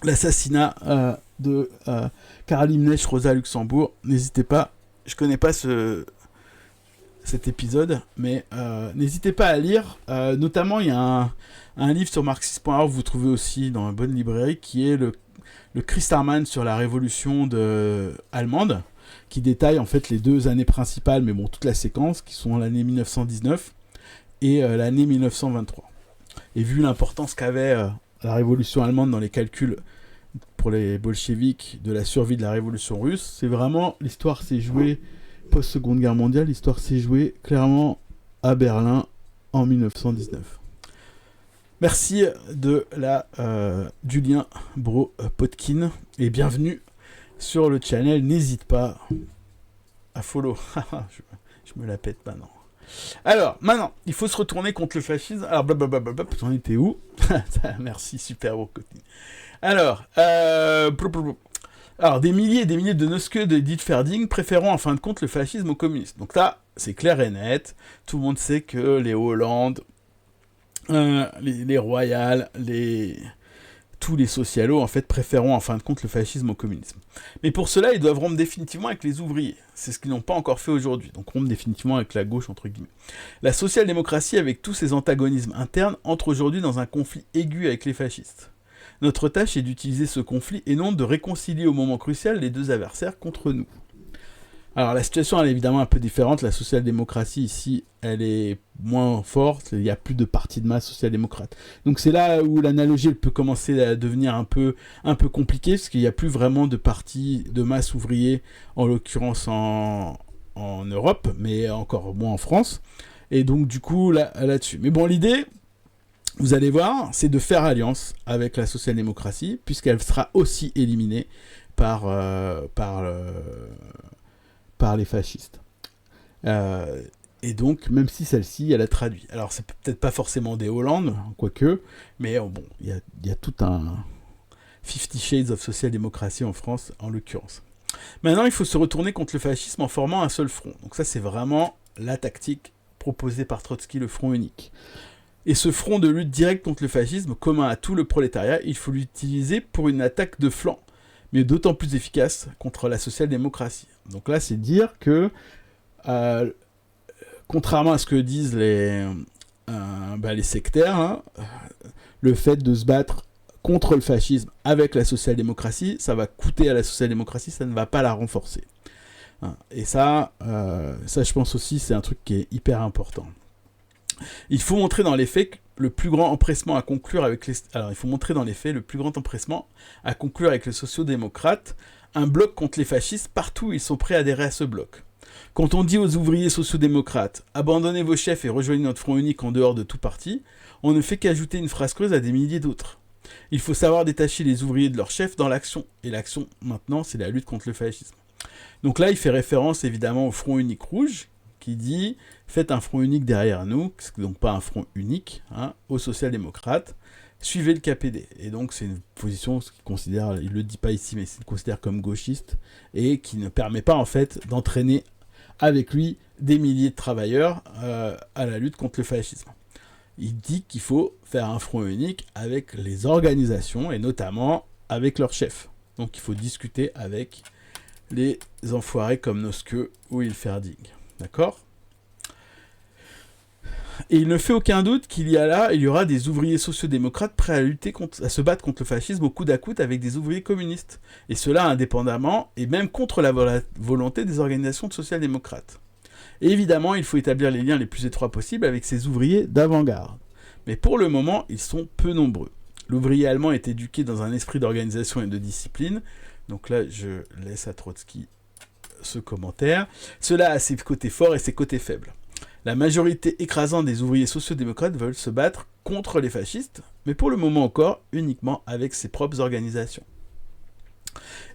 [SPEAKER 1] l'assassinat de Karl Liebknecht, Rosa Luxembourg. N'hésitez pas, je connais pas cet épisode, mais n'hésitez pas à lire. Notamment, il y a un livre sur marxisme.org, vous trouvez aussi dans une bonne librairie, qui est le Christarman sur la révolution allemande, qui détaille en fait les 2 années principales, mais bon, toute la séquence, qui sont l'année 1919 et l'année 1923. Et vu l'importance qu'avait la révolution allemande dans les calculs pour les bolcheviks de la survie de la révolution russe, c'est vraiment, l'histoire s'est jouée post-seconde guerre mondiale, l'histoire s'est jouée clairement à Berlin en 1919. Merci du lien, bro Potkin, et bienvenue sur le channel. N'hésite pas à follow. je me la pète maintenant. Alors, maintenant, il faut se retourner contre le fascisme. Alors, blablabla, on était où? Merci, super beau côté. Alors, des milliers et des milliers de Noske de Hilferding préférons en fin de compte le fascisme au communisme. Donc là, c'est clair et net. Tout le monde sait que les Hollande, les Royal, tous les socialos, en fait, préféreront en fin de compte le fascisme au communisme. Mais pour cela, ils doivent rompre définitivement avec les ouvriers. C'est ce qu'ils n'ont pas encore fait aujourd'hui. Donc rompre définitivement avec la gauche, entre guillemets. La social-démocratie, avec tous ses antagonismes internes, entre aujourd'hui dans un conflit aigu avec les fascistes. Notre tâche est d'utiliser ce conflit et non de réconcilier au moment crucial les 2 adversaires contre nous. Alors la situation elle est évidemment un peu différente, la social-démocratie ici elle est moins forte, il n'y a plus de parti de masse social-démocrate. Donc c'est là où l'analogie elle peut commencer à devenir un peu compliquée, parce qu'il n'y a plus vraiment de parti de masse ouvrier, en l'occurrence en Europe, mais encore moins en France, et donc du coup là-dessus. Mais bon, l'idée vous allez voir, c'est de faire alliance avec la social-démocratie, puisqu'elle sera aussi éliminée par les fascistes. Et donc, même si celle-ci, elle a traduit. Alors, c'est peut-être pas forcément des Hollande, quoique, mais bon, il y a tout un 50 Shades of social-démocratie en France, en l'occurrence. Maintenant, il faut se retourner contre le fascisme en formant un seul front. Donc ça, c'est vraiment la tactique proposée par Trotsky, le front unique. Et ce front de lutte directe contre le fascisme, commun à tout le prolétariat, il faut l'utiliser pour une attaque de flanc, mais d'autant plus efficace contre la social-démocratie. Donc là, c'est dire que, contrairement à ce que disent les sectaires, hein, le fait de se battre contre le fascisme avec la social-démocratie, ça va coûter à la social-démocratie, ça ne va pas la renforcer. Et ça, je pense aussi, c'est un truc qui est hyper important. Il faut montrer dans les faits le plus grand empressement à conclure avec les... Alors, il faut montrer dans les faits le plus grand empressement à conclure avec les sociaux-démocrates, un bloc contre les fascistes, partout où ils sont prêts à adhérer à ce bloc. Quand on dit aux ouvriers sociaux-démocrates « Abandonnez vos chefs et rejoignez notre front unique en dehors de tout parti », on ne fait qu'ajouter une phrase creuse à des milliers d'autres. Il faut savoir détacher les ouvriers de leurs chefs dans l'action. Et l'action, maintenant, c'est la lutte contre le fascisme. Donc là, il fait référence évidemment au front unique rouge, qui dit « Faites un front unique derrière nous », donc pas un front unique, hein, aux social-démocrates, suivez le KPD. Et donc c'est une position qu'il considère, il ne le dit pas ici, mais il considère comme gauchiste, et qui ne permet pas en fait d'entraîner avec lui des milliers de travailleurs à la lutte contre le fascisme. Il dit qu'il faut faire un front unique avec les organisations, et notamment avec leurs chefs. Donc il faut discuter avec les enfoirés comme Noske ou Hilferding. D'accord ? Et il ne fait aucun doute qu'il y aura des ouvriers sociaux-démocrates prêts à se battre contre le fascisme au coude à coude avec des ouvriers communistes. Et cela indépendamment et même contre la volonté des organisations de social-démocrates. Et évidemment, il faut établir les liens les plus étroits possibles avec ces ouvriers d'avant-garde. Mais pour le moment, ils sont peu nombreux. L'ouvrier allemand est éduqué dans un esprit d'organisation et de discipline. Donc là, je laisse à Trotsky ce commentaire. Cela a ses côtés forts et ses côtés faibles. La majorité écrasante des ouvriers sociaux-démocrates veulent se battre contre les fascistes, mais pour le moment encore, uniquement avec ses propres organisations.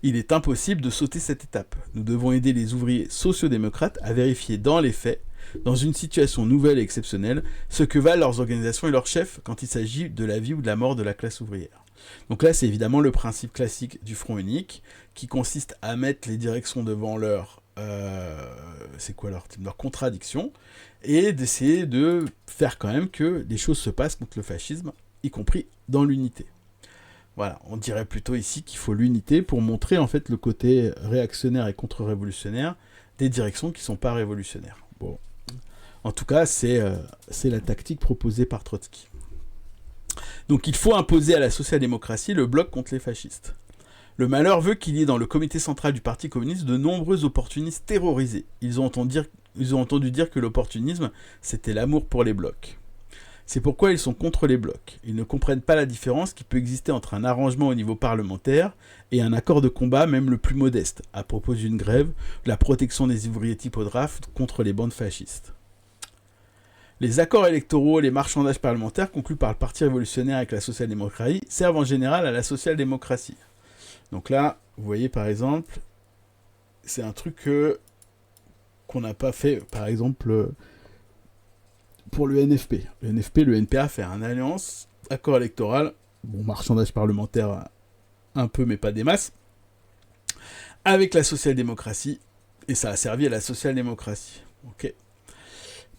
[SPEAKER 1] Il est impossible de sauter cette étape. Nous devons aider les ouvriers sociaux-démocrates à vérifier dans les faits, dans une situation nouvelle et exceptionnelle, ce que valent leurs organisations et leurs chefs quand il s'agit de la vie ou de la mort de la classe ouvrière. Donc là, c'est évidemment le principe classique du front unique, qui consiste à mettre les directions devant leur contradiction, et d'essayer de faire quand même que les choses se passent contre le fascisme, y compris dans l'unité. Voilà, on dirait plutôt ici qu'il faut l'unité pour montrer en fait le côté réactionnaire et contre-révolutionnaire des directions qui ne sont pas révolutionnaires. Bon. En tout cas, c'est la tactique proposée par Trotsky. Donc il faut imposer à la social-démocratie le bloc contre les fascistes. Le malheur veut qu'il y ait dans le comité central du Parti communiste de nombreux opportunistes terrorisés. Ils ont entendu dire que l'opportunisme, c'était l'amour pour les blocs. C'est pourquoi ils sont contre les blocs. Ils ne comprennent pas la différence qui peut exister entre un arrangement au niveau parlementaire et un accord de combat, même le plus modeste, à propos d'une grève, la protection des ouvriers typographes contre les bandes fascistes. Les accords électoraux et les marchandages parlementaires conclus par le Parti révolutionnaire avec la social-démocratie servent en général à la social-démocratie. Donc là, vous voyez par exemple, c'est un truc qu'on n'a pas fait, par exemple, pour le NFP. Le NFP, le NPA fait une alliance, accord électoral, bon, marchandage parlementaire un peu, mais pas des masses, avec la social-démocratie, et ça a servi à la social-démocratie. Ok.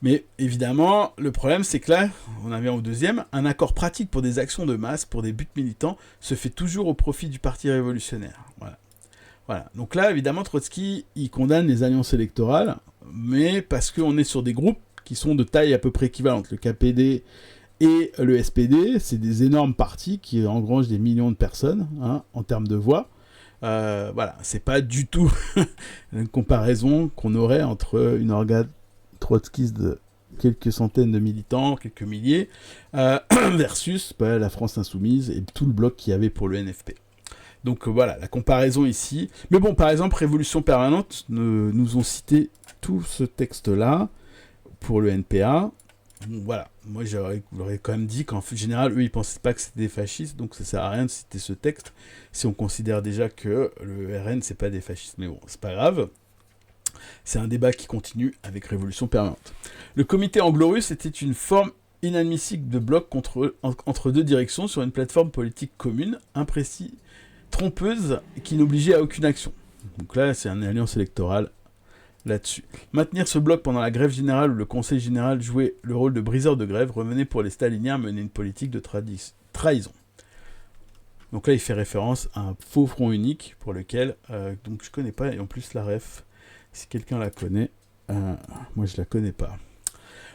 [SPEAKER 1] Mais évidemment, le problème, c'est que là, on en vient au deuxième, un accord pratique pour des actions de masse, pour des buts militants, se fait toujours au profit du Parti révolutionnaire. Voilà. Donc là, évidemment, Trotsky, il condamne les alliances électorales, mais parce qu'on est sur des groupes qui sont de taille à peu près équivalente. Le KPD et le SPD, c'est des énormes partis qui engrangent des millions de personnes, hein, en termes de voix. Voilà, c'est pas du tout une comparaison qu'on aurait entre une organe trotskiste de quelques centaines de militants, quelques milliers, versus la France insoumise et tout le bloc qu'il y avait pour le NFP. Donc voilà, la comparaison ici. Mais bon, par exemple, Révolution permanente nous ont cité tout ce texte-là pour le NPA. Bon, voilà, moi j'aurais quand même dit qu'en général, eux, ils pensaient pas que c'était des fascistes, donc ça sert à rien de citer ce texte, si on considère déjà que le RN, c'est pas des fascistes. Mais bon, c'est pas grave, c'est un débat qui continue avec Révolution Permanente. Le comité anglo-russe était une forme inadmissible de bloc entre deux directions sur une plateforme politique commune, imprécise, trompeuse, qui n'obligeait à aucune action. Donc là, c'est une alliance électorale là-dessus. Maintenir ce bloc pendant la grève générale où le conseil général jouait le rôle de briseur de grève revenait pour les staliniens à mener une politique de trahison. Donc là, il fait référence à un faux front unique pour lequel, donc je connais pas, et en plus la ref, si quelqu'un la connaît, moi je la connais pas.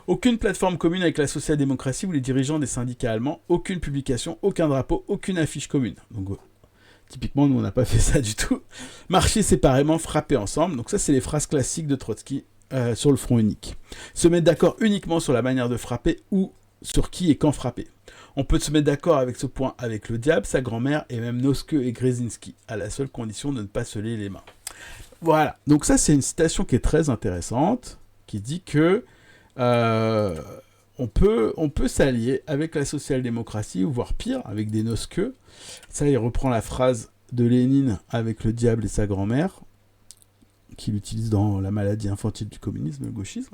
[SPEAKER 1] Aucune plateforme commune avec la social-démocratie ou les dirigeants des syndicats allemands, aucune publication, aucun drapeau, aucune affiche commune. Donc typiquement, nous on n'a pas fait ça du tout. Marcher séparément, frapper ensemble. Donc ça, c'est les phrases classiques de Trotsky sur le front unique. Se mettre d'accord uniquement sur la manière de frapper ou sur qui et quand frapper. On peut se mettre d'accord avec ce point avec le diable, sa grand-mère et même Noske et Grzinski, à la seule condition de ne pas se lier les mains. Voilà, donc ça c'est une citation qui est très intéressante, qui dit que on peut s'allier avec la social-démocratie, ou voire pire, avec des Noske. Ça, il reprend la phrase de Lénine avec le diable et sa grand-mère, qu'il utilise dans La maladie infantile du communisme, le gauchisme.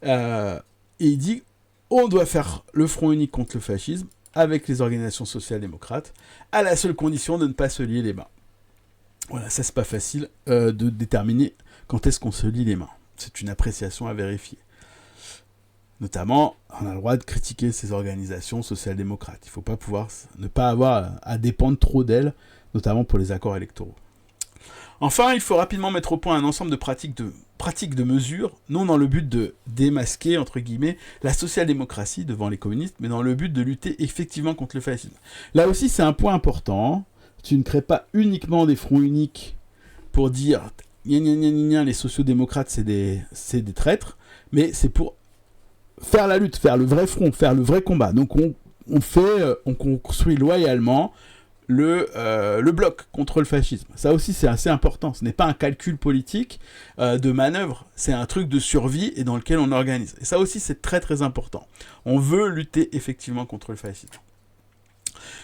[SPEAKER 1] Et il dit on doit faire le front unique contre le fascisme avec les organisations social-démocrates, à la seule condition de ne pas se lier les mains. Voilà, ça c'est pas facile de déterminer quand est-ce qu'on se lie les mains. C'est une appréciation à vérifier. Notamment, on a le droit de critiquer ces organisations social-démocrates. Il ne faut pas ne pas avoir à dépendre trop d'elles, notamment pour les accords électoraux. Enfin, il faut rapidement mettre au point un ensemble de pratiques de mesures, non dans le but de démasquer, entre guillemets, la social-démocratie devant les communistes, mais dans le but de lutter effectivement contre le fascisme. Là aussi, c'est un point important. Tu ne crées pas uniquement des fronts uniques pour dire les sociodémocrates, c'est des traîtres, mais c'est pour faire la lutte, faire le vrai front, faire le vrai combat. Donc on construit loyalement le bloc contre le fascisme. Ça aussi, c'est assez important. Ce n'est pas un calcul politique de manœuvre, c'est un truc de survie et dans lequel on organise. Et ça aussi, c'est très très important. On veut lutter effectivement contre le fascisme.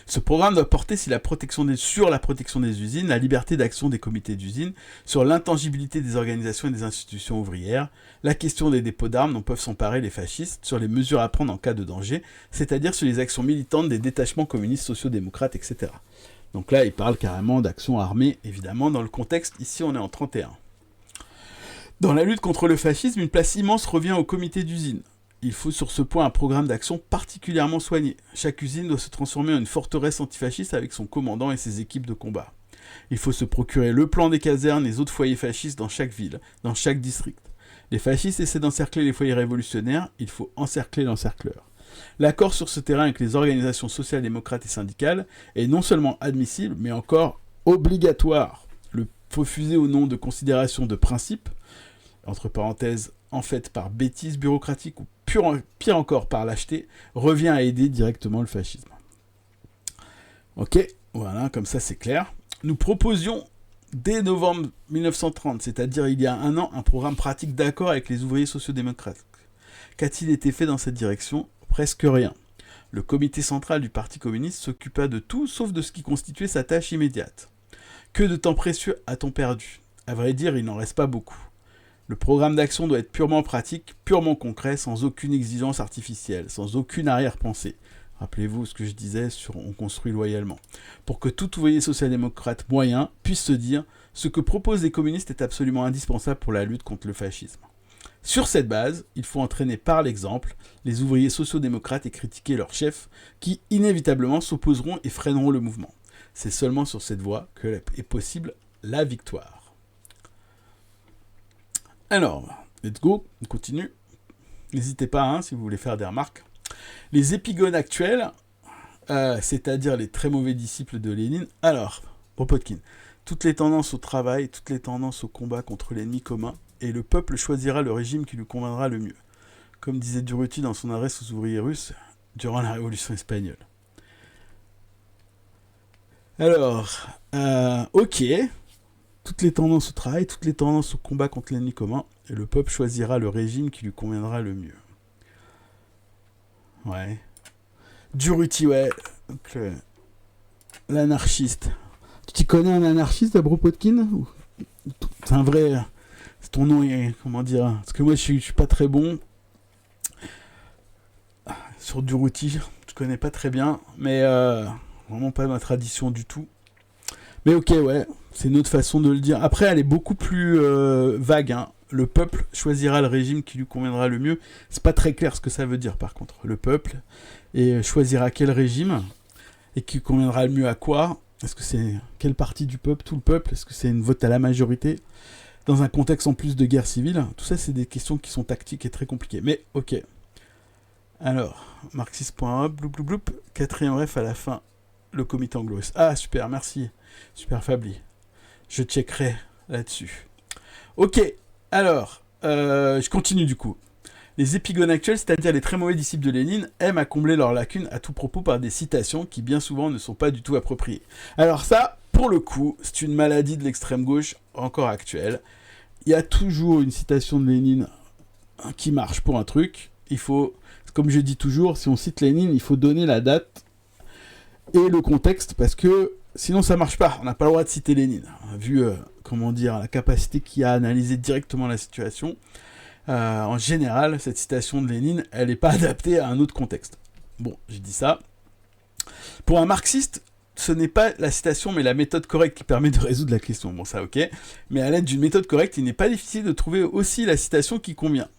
[SPEAKER 1] Ce programme doit porter sur la protection des usines, la liberté d'action des comités d'usine, sur l'intangibilité des organisations et des institutions ouvrières, la question des dépôts d'armes dont peuvent s'emparer les fascistes, sur les mesures à prendre en cas de danger, c'est-à-dire sur les actions militantes des détachements communistes sociodémocrates, etc. Donc là, il parle carrément d'actions armées, évidemment, dans le contexte, ici on est en 31. Dans la lutte contre le fascisme, une place immense revient aux comités d'usine. Il faut sur ce point un programme d'action particulièrement soigné. Chaque usine doit se transformer en une forteresse antifasciste avec son commandant et ses équipes de combat. Il faut se procurer le plan des casernes et les autres foyers fascistes dans chaque ville, dans chaque district. Les fascistes essaient d'encercler les foyers révolutionnaires, il faut encercler l'encercleur. L'accord sur ce terrain avec les organisations social-démocrates et syndicales est non seulement admissible, mais encore obligatoire. Le refuser au nom de considérations de principe, entre parenthèses, en fait par bêtise bureaucratique ou pire encore par lâcheté, revient à aider directement le fascisme. Ok, voilà, comme ça c'est clair. Nous proposions dès novembre 1930, c'est-à-dire il y a un an, un programme pratique d'accord avec les ouvriers sociodémocrates. Qu'a-t-il été fait dans cette direction ? Presque rien. Le comité central du Parti communiste s'occupa de tout sauf de ce qui constituait sa tâche immédiate. Que de temps précieux a-t-on perdu ? À vrai dire, il n'en reste pas beaucoup. Le programme d'action doit être purement pratique, purement concret, sans aucune exigence artificielle, sans aucune arrière-pensée. Rappelez-vous ce que je disais sur on construit loyalement. Pour que tout ouvrier social-démocrate moyen puisse se dire ce que proposent les communistes est absolument indispensable pour la lutte contre le fascisme. Sur cette base, il faut entraîner par l'exemple les ouvriers sociodémocrates et critiquer leurs chefs qui inévitablement s'opposeront et freineront le mouvement. C'est seulement sur cette voie que est possible la victoire. Alors, let's go, on continue. N'hésitez pas si vous voulez faire des remarques. Les épigones actuels, c'est-à-dire les très mauvais disciples de Lénine. Alors, Kropotkin, toutes les tendances au travail, toutes les tendances au combat contre l'ennemi commun, et le peuple choisira le régime qui lui conviendra le mieux. Comme disait Durruti dans son adresse aux ouvriers russes durant la Révolution espagnole. Alors, ok. Toutes les tendances au travail, toutes les tendances au combat contre l'ennemi commun, et le peuple choisira le régime qui lui conviendra le mieux. Ouais. Durruti, ouais. Donc, l'anarchiste. Tu connais un anarchiste, Abropotkin? C'est un vrai... Ton nom est... Comment dire? Parce que moi, je suis pas très bon. Sur Durruti, je connais pas très bien. Mais vraiment pas ma tradition du tout. Mais ok, ouais. C'est une autre façon de le dire. Après, elle est beaucoup plus vague, hein. Le peuple choisira le régime qui lui conviendra le mieux. C'est pas très clair ce que ça veut dire, par contre. Le peuple et choisira quel régime et qui conviendra le mieux à quoi. Est-ce que c'est quelle partie du peuple, tout le peuple? Est-ce que c'est une vote à la majorité dans un contexte en plus de guerre civile? Tout ça, c'est des questions qui sont tactiques et très compliquées. Mais ok. Alors, marxiste.org, bloup bloup bloup, quatrième ref à la fin, le comité anglo. Ah, super, merci. Super Fabli. Je checkerai là-dessus. Ok. Alors, je continue du coup. Les épigones actuels, c'est-à-dire les très mauvais disciples de Lénine, aiment à combler leurs lacunes à tout propos par des citations qui bien souvent ne sont pas du tout appropriées. Alors ça, pour le coup, c'est une maladie de l'extrême gauche encore actuelle. Il y a toujours une citation de Lénine qui marche pour un truc. Il faut, comme je dis toujours, si on cite Lénine, il faut donner la date et le contexte parce que sinon ça marche pas. On n'a pas le droit de citer Lénine. Vu, comment dire, la capacité qu'il a à analyser directement la situation. En général, cette citation de Lénine, elle n'est pas adaptée à un autre contexte. Bon, j'ai dit ça. Pour un marxiste, ce n'est pas la citation, mais la méthode correcte qui permet de résoudre la question. Bon, ça, ok. Mais à l'aide d'une méthode correcte, il n'est pas difficile de trouver aussi la citation qui convient.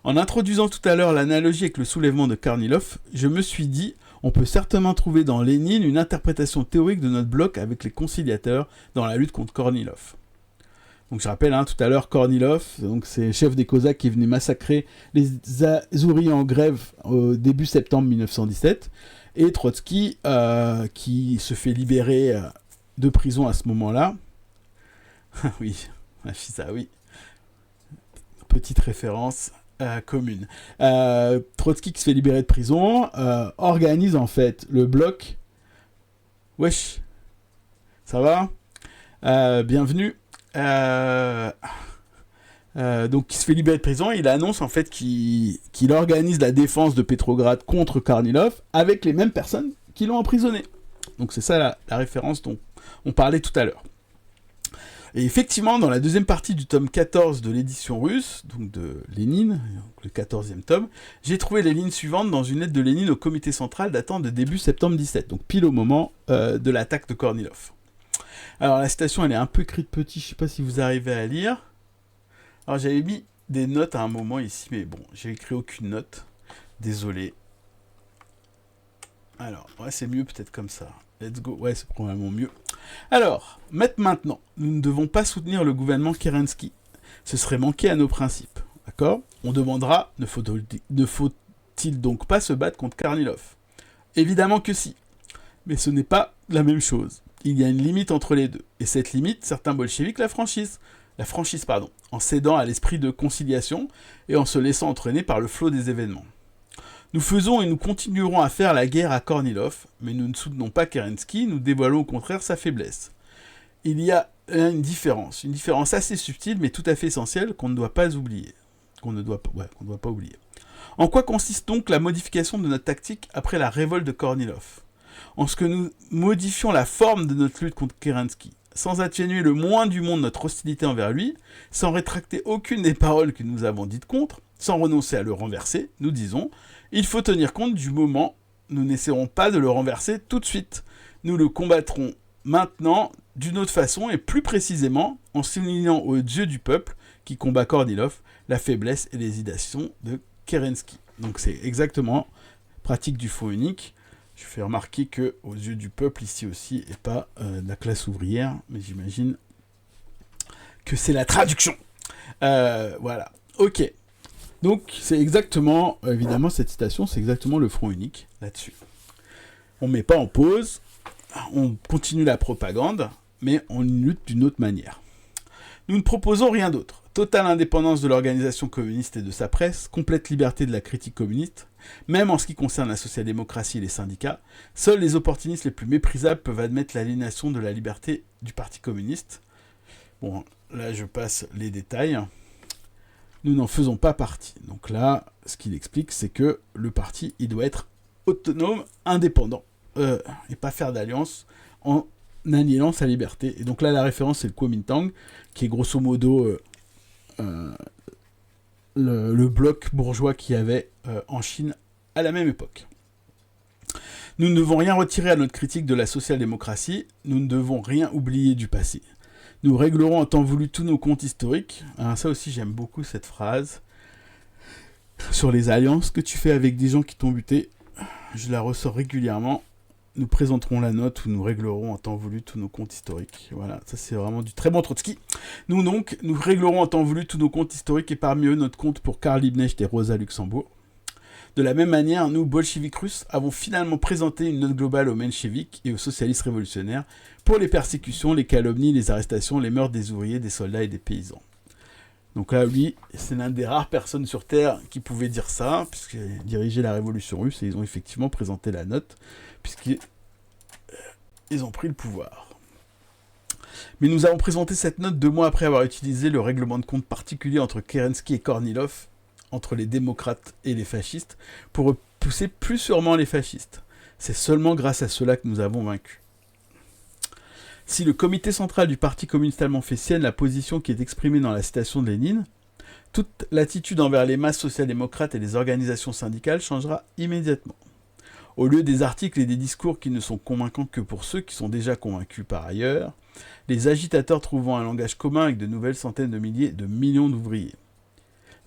[SPEAKER 1] En introduisant tout à l'heure l'analogie avec le soulèvement de Kornilov, je me suis dit, on peut certainement trouver dans Lénine une interprétation théorique de notre bloc avec les conciliateurs dans la lutte contre Kornilov. Donc je rappelle, tout à l'heure, Kornilov, donc c'est chef des Cosaques qui venait massacrer les Azouris en grève au début septembre 1917, et Trotsky, qui se fait libérer de prison à ce moment-là. Oui, ça, oui. Petite référence commune. Trotsky qui se fait libérer de prison, organise en fait le bloc. Wesh, ça va bienvenue. Donc il se fait libérer de prison, il annonce en fait qu'il organise la défense de Petrograd contre Kornilov avec les mêmes personnes qui l'ont emprisonné. Donc c'est ça la référence dont on parlait tout à l'heure. Et effectivement, dans la deuxième partie du tome 14 de l'édition russe, donc de Lénine, le 14e tome, j'ai trouvé les lignes suivantes dans une lettre de Lénine au comité central datant de début septembre 17, donc pile au moment de l'attaque de Kornilov. Alors la citation, elle est un peu écrite petit, je sais pas si vous arrivez à lire. Alors j'avais mis des notes à un moment ici, mais bon, j'ai écrit aucune note. Désolé. Alors, ouais, c'est mieux peut-être comme ça. Let's go. Ouais, c'est probablement mieux. Alors, maintenant, nous ne devons pas soutenir le gouvernement Kerensky. Ce serait manquer à nos principes. D'accord ? On demandera, ne faut-il donc pas se battre contre Kornilov ? Évidemment que si. Mais ce n'est pas la même chose. Il y a une limite entre les deux. Et cette limite, certains bolcheviks la franchissent, en cédant à l'esprit de conciliation et en se laissant entraîner par le flot des événements. Nous faisons et nous continuerons à faire la guerre à Kornilov, mais nous ne soutenons pas Kerensky, nous dévoilons au contraire sa faiblesse. Il y a une différence assez subtile mais tout à fait essentielle qu'on ne doit pas oublier. Qu'on ne doit pas oublier. En quoi consiste donc la modification de notre tactique après la révolte de Kornilov ? En ce que nous modifions la forme de notre lutte contre Kerensky, sans atténuer le moins du monde notre hostilité envers lui, sans rétracter aucune des paroles que nous avons dites contre, sans renoncer à le renverser, nous disons, il faut tenir compte du moment, nous n'essaierons pas de le renverser tout de suite. Nous le combattrons maintenant d'une autre façon et plus précisément en soulignant aux yeux du peuple qui combat Kornilov la faiblesse et l'hésitation de Kerensky. Donc c'est exactement pratique du faux unique. Je fais remarquer que aux yeux du peuple ici aussi et pas de la classe ouvrière, mais j'imagine que c'est la traduction. Voilà. Ok. Donc c'est exactement, évidemment cette citation, c'est exactement le front unique là-dessus. On ne met pas en pause, on continue la propagande, mais on lutte d'une autre manière. Nous ne proposons rien d'autre. Totale indépendance de l'organisation communiste et de sa presse, complète liberté de la critique communiste, même en ce qui concerne la social-démocratie et les syndicats, seuls les opportunistes les plus méprisables peuvent admettre l'aliénation de la liberté du Parti communiste. Bon, là je passe les détails. nous n'en faisons pas partie. Donc là, ce qu'il explique, c'est que le parti, il doit être autonome, indépendant, et pas faire d'alliance en annihilant sa liberté. Et donc là, la référence, c'est le Kuomintang, qui est grosso modo le bloc bourgeois qu'il y avait en Chine à la même époque. Nous ne devons rien retirer à notre critique de la social-démocratie, nous ne devons rien oublier du passé. Nous réglerons en temps voulu tous nos comptes historiques. Alors ça aussi, j'aime beaucoup cette phrase. Sur les alliances que tu fais avec des gens qui t'ont buté, je la ressors régulièrement. Nous présenterons la note où nous réglerons en temps voulu tous nos comptes historiques. Voilà, ça c'est vraiment du très bon Trotsky. Nous donc, nous réglerons en temps voulu tous nos comptes historiques et parmi eux notre compte pour Karl Liebknecht et Rosa Luxembourg. De la même manière, nous, bolcheviks russes, avons finalement présenté une note globale aux mencheviks et aux socialistes révolutionnaires pour les persécutions, les calomnies, les arrestations, les meurtres des ouvriers, des soldats et des paysans. Donc là, lui, c'est l'une des rares personnes sur Terre qui pouvait dire ça, puisqu'il dirigeait la révolution russe, et ils ont effectivement présenté la note, puisqu'ils ont pris le pouvoir. Mais nous avons présenté cette note 2 mois après avoir utilisé le règlement de compte particulier entre Kerensky et Kornilov, entre les démocrates et les fascistes, pour repousser plus sûrement les fascistes. C'est seulement grâce à cela que nous avons vaincu. Si le comité central du Parti communiste allemand fait sienne la position qui est exprimée dans la citation de Lénine, toute l'attitude envers les masses social-démocrates et les organisations syndicales changera immédiatement. Au lieu des articles et des discours qui ne sont convaincants que pour ceux qui sont déjà convaincus par ailleurs, les agitateurs trouveront un langage commun avec de nouvelles centaines de milliers de millions d'ouvriers.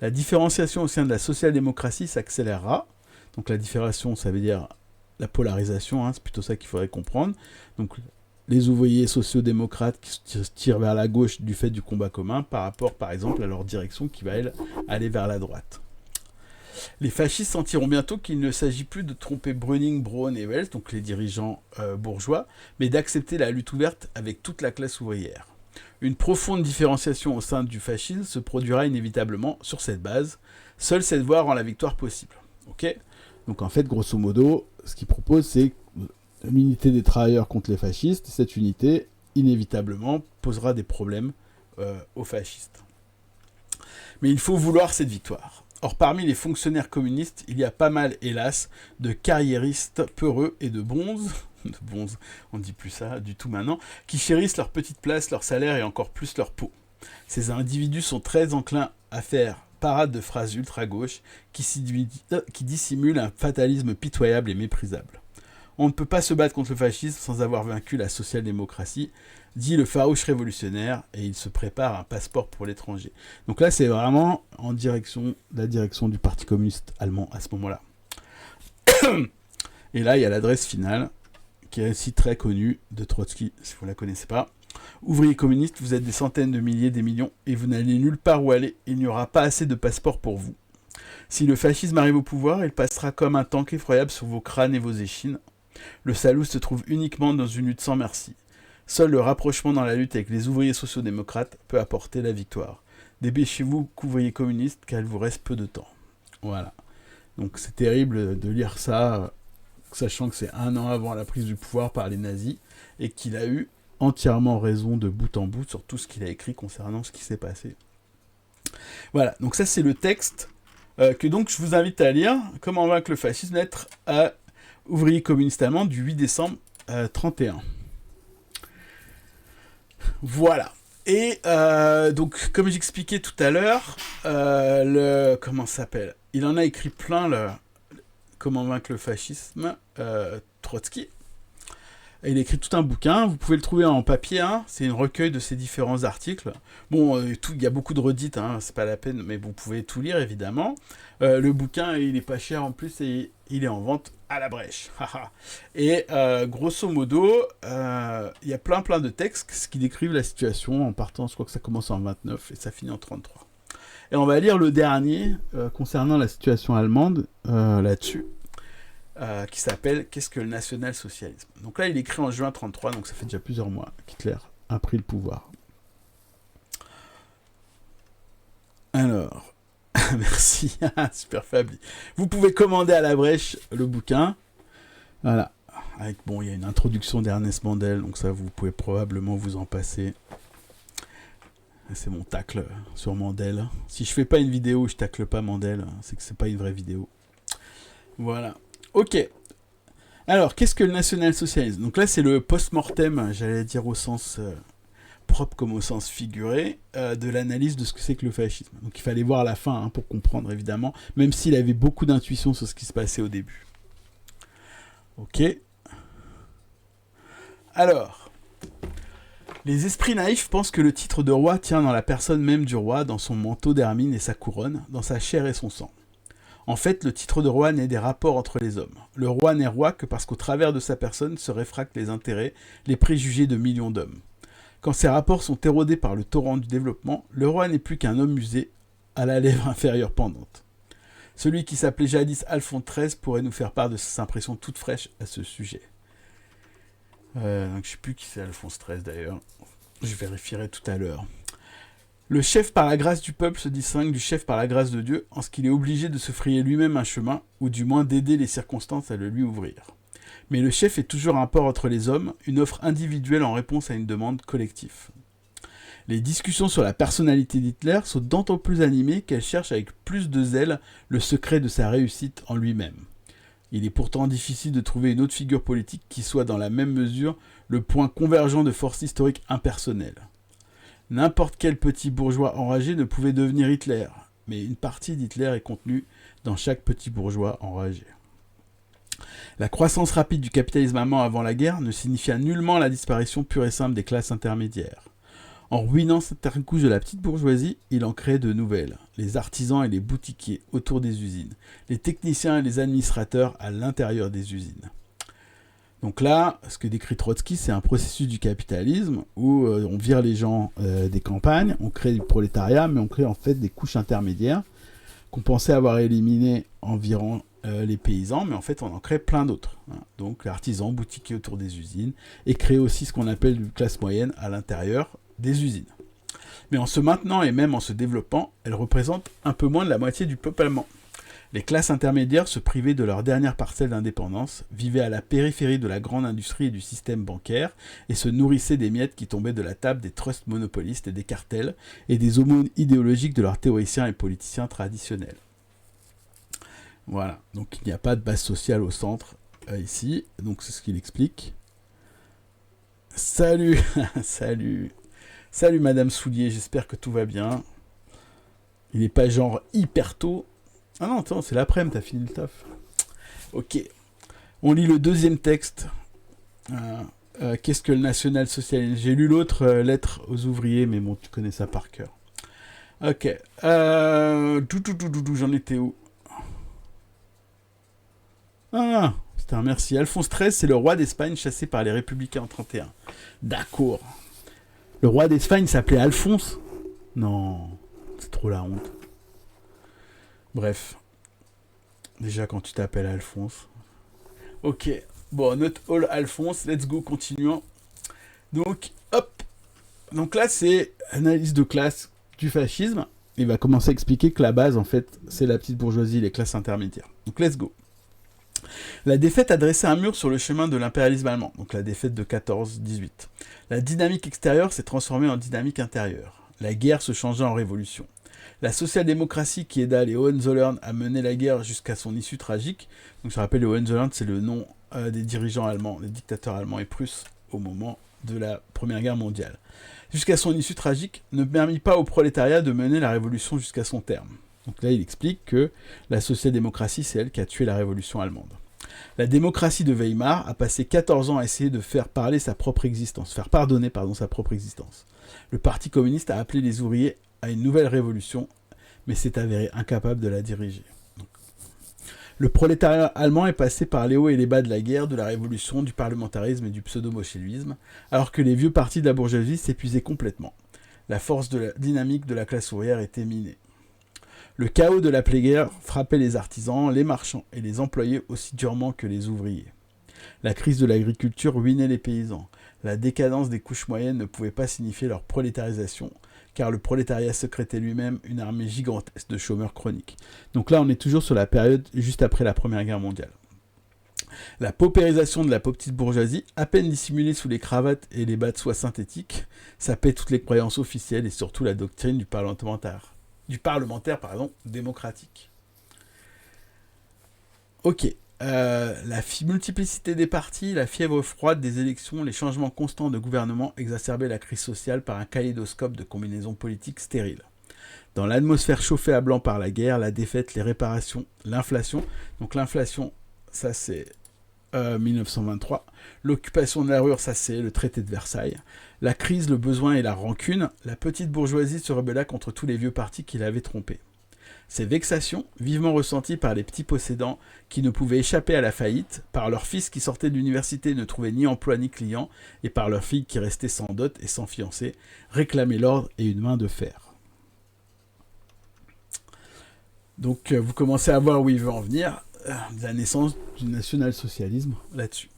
[SPEAKER 1] La différenciation au sein de la social-démocratie s'accélérera. Donc la différenciation, ça veut dire la polarisation, hein, c'est plutôt ça qu'il faudrait comprendre. Donc les ouvriers sociaux-démocrates qui se tirent vers la gauche du fait du combat commun par rapport, par exemple, à leur direction qui va, elle, aller vers la droite. Les fascistes sentiront bientôt qu'il ne s'agit plus de tromper Brüning, Braun et Wells, donc les dirigeants bourgeois, mais d'accepter la lutte ouverte avec toute la classe ouvrière. Une profonde différenciation au sein du fascisme se produira inévitablement sur cette base. Seule cette voie rend la victoire possible. Ok ? Donc en fait, grosso modo, ce qu'il propose, c'est l'unité des travailleurs contre les fascistes. Cette unité, inévitablement, posera des problèmes aux fascistes. Mais il faut vouloir cette victoire. Or, parmi les fonctionnaires communistes, il y a pas mal, hélas, de carriéristes peureux et de bonzes, on ne dit plus ça du tout maintenant, qui chérissent leur petite place, leur salaire et encore plus leur peau. Ces individus sont très enclins à faire parade de phrases ultra-gauche qui dissimulent un fatalisme pitoyable et méprisable. On ne peut pas se battre contre le fascisme sans avoir vaincu la social-démocratie, dit le farouche révolutionnaire, et il se prépare un passeport pour l'étranger. Donc là, c'est vraiment en direction, la direction du Parti communiste allemand à ce moment-là. Et là, il y a l'adresse finale, qui est aussi très connue de Trotsky, si vous ne la connaissez pas. Ouvriers communistes, vous êtes des centaines de milliers, des millions, et vous n'allez nulle part où aller, il n'y aura pas assez de passeports pour vous. Si le fascisme arrive au pouvoir, il passera comme un tank effroyable sur vos crânes et vos échines. Le salut se trouve uniquement dans une lutte sans merci. Seul le rapprochement dans la lutte avec les ouvriers sociaux-démocrates peut apporter la victoire. Dépêchez-vous, qu'ouvriers communistes, car il vous reste peu de temps. Voilà. Donc c'est terrible de lire ça, sachant que c'est 1 an avant la prise du pouvoir par les nazis, et qu'il a eu entièrement raison de bout en bout sur tout ce qu'il a écrit concernant ce qui s'est passé. Voilà, donc ça c'est le texte que donc je vous invite à lire, Comment vaincre le fascisme, lettre à ouvriers communistes allemands du 8 décembre 31. Voilà. Et donc, comme j'expliquais tout à l'heure, comment ça s'appelle ? Il en a écrit plein, Comment vaincre le fascisme, Trotsky. Et il a écrit tout un bouquin, vous pouvez le trouver en papier, hein, c'est un recueil de ses différents articles. Bon, il y a beaucoup de redites, hein, c'est pas la peine, mais vous pouvez tout lire évidemment. Le bouquin, il est pas cher en plus et il est en vente à la brèche. Et grosso modo, il y a plein de textes qui décrivent la situation en partant, je crois que ça commence en 29 et ça finit en 33. Et on va lire le dernier concernant la situation allemande là-dessus. Qui s'appelle « Qu'est-ce que le national-socialisme ?» Donc là, il écrit en juin 1933, donc ça fait déjà plusieurs mois qu'Hitler a pris le pouvoir. Alors, merci, super Fabli. Vous pouvez commander à la brèche le bouquin. Voilà. Avec, bon, il y a une introduction d'Ernest Mandel, donc ça, vous pouvez probablement vous en passer. C'est mon tacle sur Mandel. Si je fais pas une vidéo où je tacle pas Mandel, c'est que c'est pas une vraie vidéo. Voilà. Ok. Alors, qu'est-ce que le national-socialisme? Donc là, c'est le post-mortem, j'allais dire au sens propre comme au sens figuré, de l'analyse de ce que c'est que le fascisme. Donc il fallait voir la fin pour comprendre, évidemment, même s'il avait beaucoup d'intuition sur ce qui se passait au début. Ok. Alors, les esprits naïfs pensent que le titre de roi tient dans la personne même du roi, dans son manteau d'hermine et sa couronne, dans sa chair et son sang. En fait, le titre de roi naît des rapports entre les hommes. Le roi n'est roi que parce qu'au travers de sa personne se réfractent les intérêts, les préjugés de millions d'hommes. Quand ces rapports sont érodés par le torrent du développement, le roi n'est plus qu'un homme usé, à la lèvre inférieure pendante. Celui qui s'appelait jadis Alphonse XIII pourrait nous faire part de ses impressions toutes fraîches à ce sujet. Donc je ne sais plus qui c'est Alphonse XIII d'ailleurs. Je vérifierai tout à l'heure. Le chef par la grâce du peuple se distingue du chef par la grâce de Dieu en ce qu'il est obligé de se frayer lui-même un chemin, ou du moins d'aider les circonstances à le lui ouvrir. Mais le chef est toujours un port entre les hommes, une offre individuelle en réponse à une demande collective. Les discussions sur la personnalité d'Hitler sont d'autant plus animées qu'elles cherchent avec plus de zèle le secret de sa réussite en lui-même. Il est pourtant difficile de trouver une autre figure politique qui soit dans la même mesure le point convergent de forces historiques impersonnelles. N'importe quel petit bourgeois enragé ne pouvait devenir Hitler, mais une partie d'Hitler est contenue dans chaque petit bourgeois enragé. La croissance rapide du capitalisme allemand avant la guerre ne signifia nullement la disparition pure et simple des classes intermédiaires. En ruinant certaines couches de la petite bourgeoisie, il en créait de nouvelles, les artisans et les boutiquiers autour des usines, les techniciens et les administrateurs à l'intérieur des usines. Donc là, ce que décrit Trotsky, c'est un processus du capitalisme où on vire les gens des campagnes, on crée du prolétariat, mais on crée en fait des couches intermédiaires qu'on pensait avoir éliminées en virant les paysans, mais en fait on en crée plein d'autres. Hein. Donc l'artisan, boutiquier autour des usines, et créer aussi ce qu'on appelle une classe moyenne à l'intérieur des usines. Mais en se maintenant et même en se développant, elle représente un peu moins de la moitié du peuple allemand. Les classes intermédiaires se privaient de leur dernière parcelle d'indépendance, vivaient à la périphérie de la grande industrie et du système bancaire, et se nourrissaient des miettes qui tombaient de la table des trusts monopolistes et des cartels, et des aumônes idéologiques de leurs théoriciens et politiciens traditionnels. Voilà, donc il n'y a pas de base sociale au centre ici, donc c'est ce qu'il explique. Salut, salut Madame Soulier, j'espère que tout va bien. Il n'est pas genre hyper tôt. Ah non, attends, c'est l'après-midi, t'as fini le taf. Ok. On lit le deuxième texte. Qu'est-ce que le national-socialisme? J'ai lu l'autre, Lettre aux ouvriers, mais bon, tu connais ça par cœur. Ok. J'en étais où? Ah, putain, merci. Alphonse XIII, c'est le roi d'Espagne chassé par les républicains en 31. D'accord. Le roi d'Espagne s'appelait Alphonse? Non, c'est trop la honte. Bref. Déjà quand tu t'appelles Alphonse. Ok. Bon, not all Alphonse. Let's go, continuons. Donc, hop. Donc là, c'est analyse de classe du fascisme. Il va commencer à expliquer que la base, en fait, c'est la petite bourgeoisie et les classes intermédiaires. Donc, let's go. La défaite a dressé un mur sur le chemin de l'impérialisme allemand. Donc, la défaite de 14-18. La dynamique extérieure s'est transformée en dynamique intérieure. La guerre se changea en révolution. La social-démocratie qui aida les Hohenzollern à mener la guerre jusqu'à son issue tragique. Donc je rappelle, les Hohenzollern, c'est le nom des dirigeants allemands, des dictateurs allemands et prusses au moment de la Première Guerre mondiale. Jusqu'à son issue tragique, ne permit pas au prolétariat de mener la révolution jusqu'à son terme. Donc là, il explique que la social-démocratie, c'est elle qui a tué la révolution allemande. La démocratie de Weimar a passé 14 ans à essayer de faire pardonner sa propre existence. Le Parti communiste a appelé les ouvriers à une nouvelle révolution, mais s'est avéré incapable de la diriger. Le prolétariat allemand est passé par les hauts et les bas de la guerre, de la révolution, du parlementarisme et du pseudo-bolchevisme, alors que les vieux partis de la bourgeoisie s'épuisaient complètement. La force de la dynamique de la classe ouvrière était minée. Le chaos de l'après-guerre frappait les artisans, les marchands et les employés aussi durement que les ouvriers. La crise de l'agriculture ruinait les paysans. La décadence des couches moyennes ne pouvait pas signifier leur prolétarisation, car le prolétariat secrétait lui-même une armée gigantesque de chômeurs chroniques. Donc là, on est toujours sur la période juste après la Première Guerre mondiale. La paupérisation de la petite bourgeoisie, à peine dissimulée sous les cravates et les bas de soie synthétiques, sapait toutes les croyances officielles et surtout la doctrine du parlementaire démocratique. Ok. La multiplicité des partis, la fièvre froide des élections, les changements constants de gouvernement exacerbaient la crise sociale par un kaléidoscope de combinaisons politiques stériles. Dans l'atmosphère chauffée à blanc par la guerre, la défaite, les réparations, l'inflation. Donc l'inflation, ça c'est 1923. L'occupation de la Ruhr, ça c'est le traité de Versailles. La crise, le besoin et la rancune. La petite bourgeoisie se rebella contre tous les vieux partis qui l'avaient trompée. Ces vexations, vivement ressenties par les petits possédants qui ne pouvaient échapper à la faillite, par leurs fils qui sortaient de l'université et ne trouvaient ni emploi ni clients, et par leurs filles qui restaient sans dot et sans fiancé, réclamaient l'ordre et une main de fer. Donc vous commencez à voir où il veut en venir, la naissance du national-socialisme là-dessus.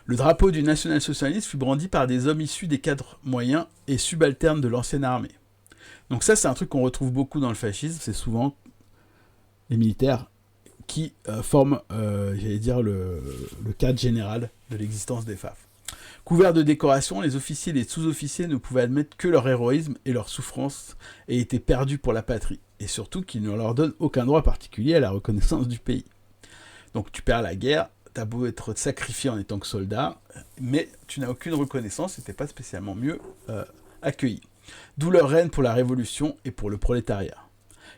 [SPEAKER 1] Le drapeau du national-socialisme fut brandi par des hommes issus des cadres moyens et subalternes de l'ancienne armée. Donc ça, c'est un truc qu'on retrouve beaucoup dans le fascisme, c'est souvent les militaires qui forment, le cadre général de l'existence des FAF. Couverts de décorations, les officiers et les sous-officiers ne pouvaient admettre que leur héroïsme et leur souffrance et étaient perdus pour la patrie, et surtout qu'ils ne leur donnent aucun droit particulier à la reconnaissance du pays. Donc tu perds la guerre, t'as beau être sacrifié en étant que soldat, mais tu n'as aucune reconnaissance et t'es pas spécialement mieux accueilli. D'où leur haine pour la révolution et pour le prolétariat.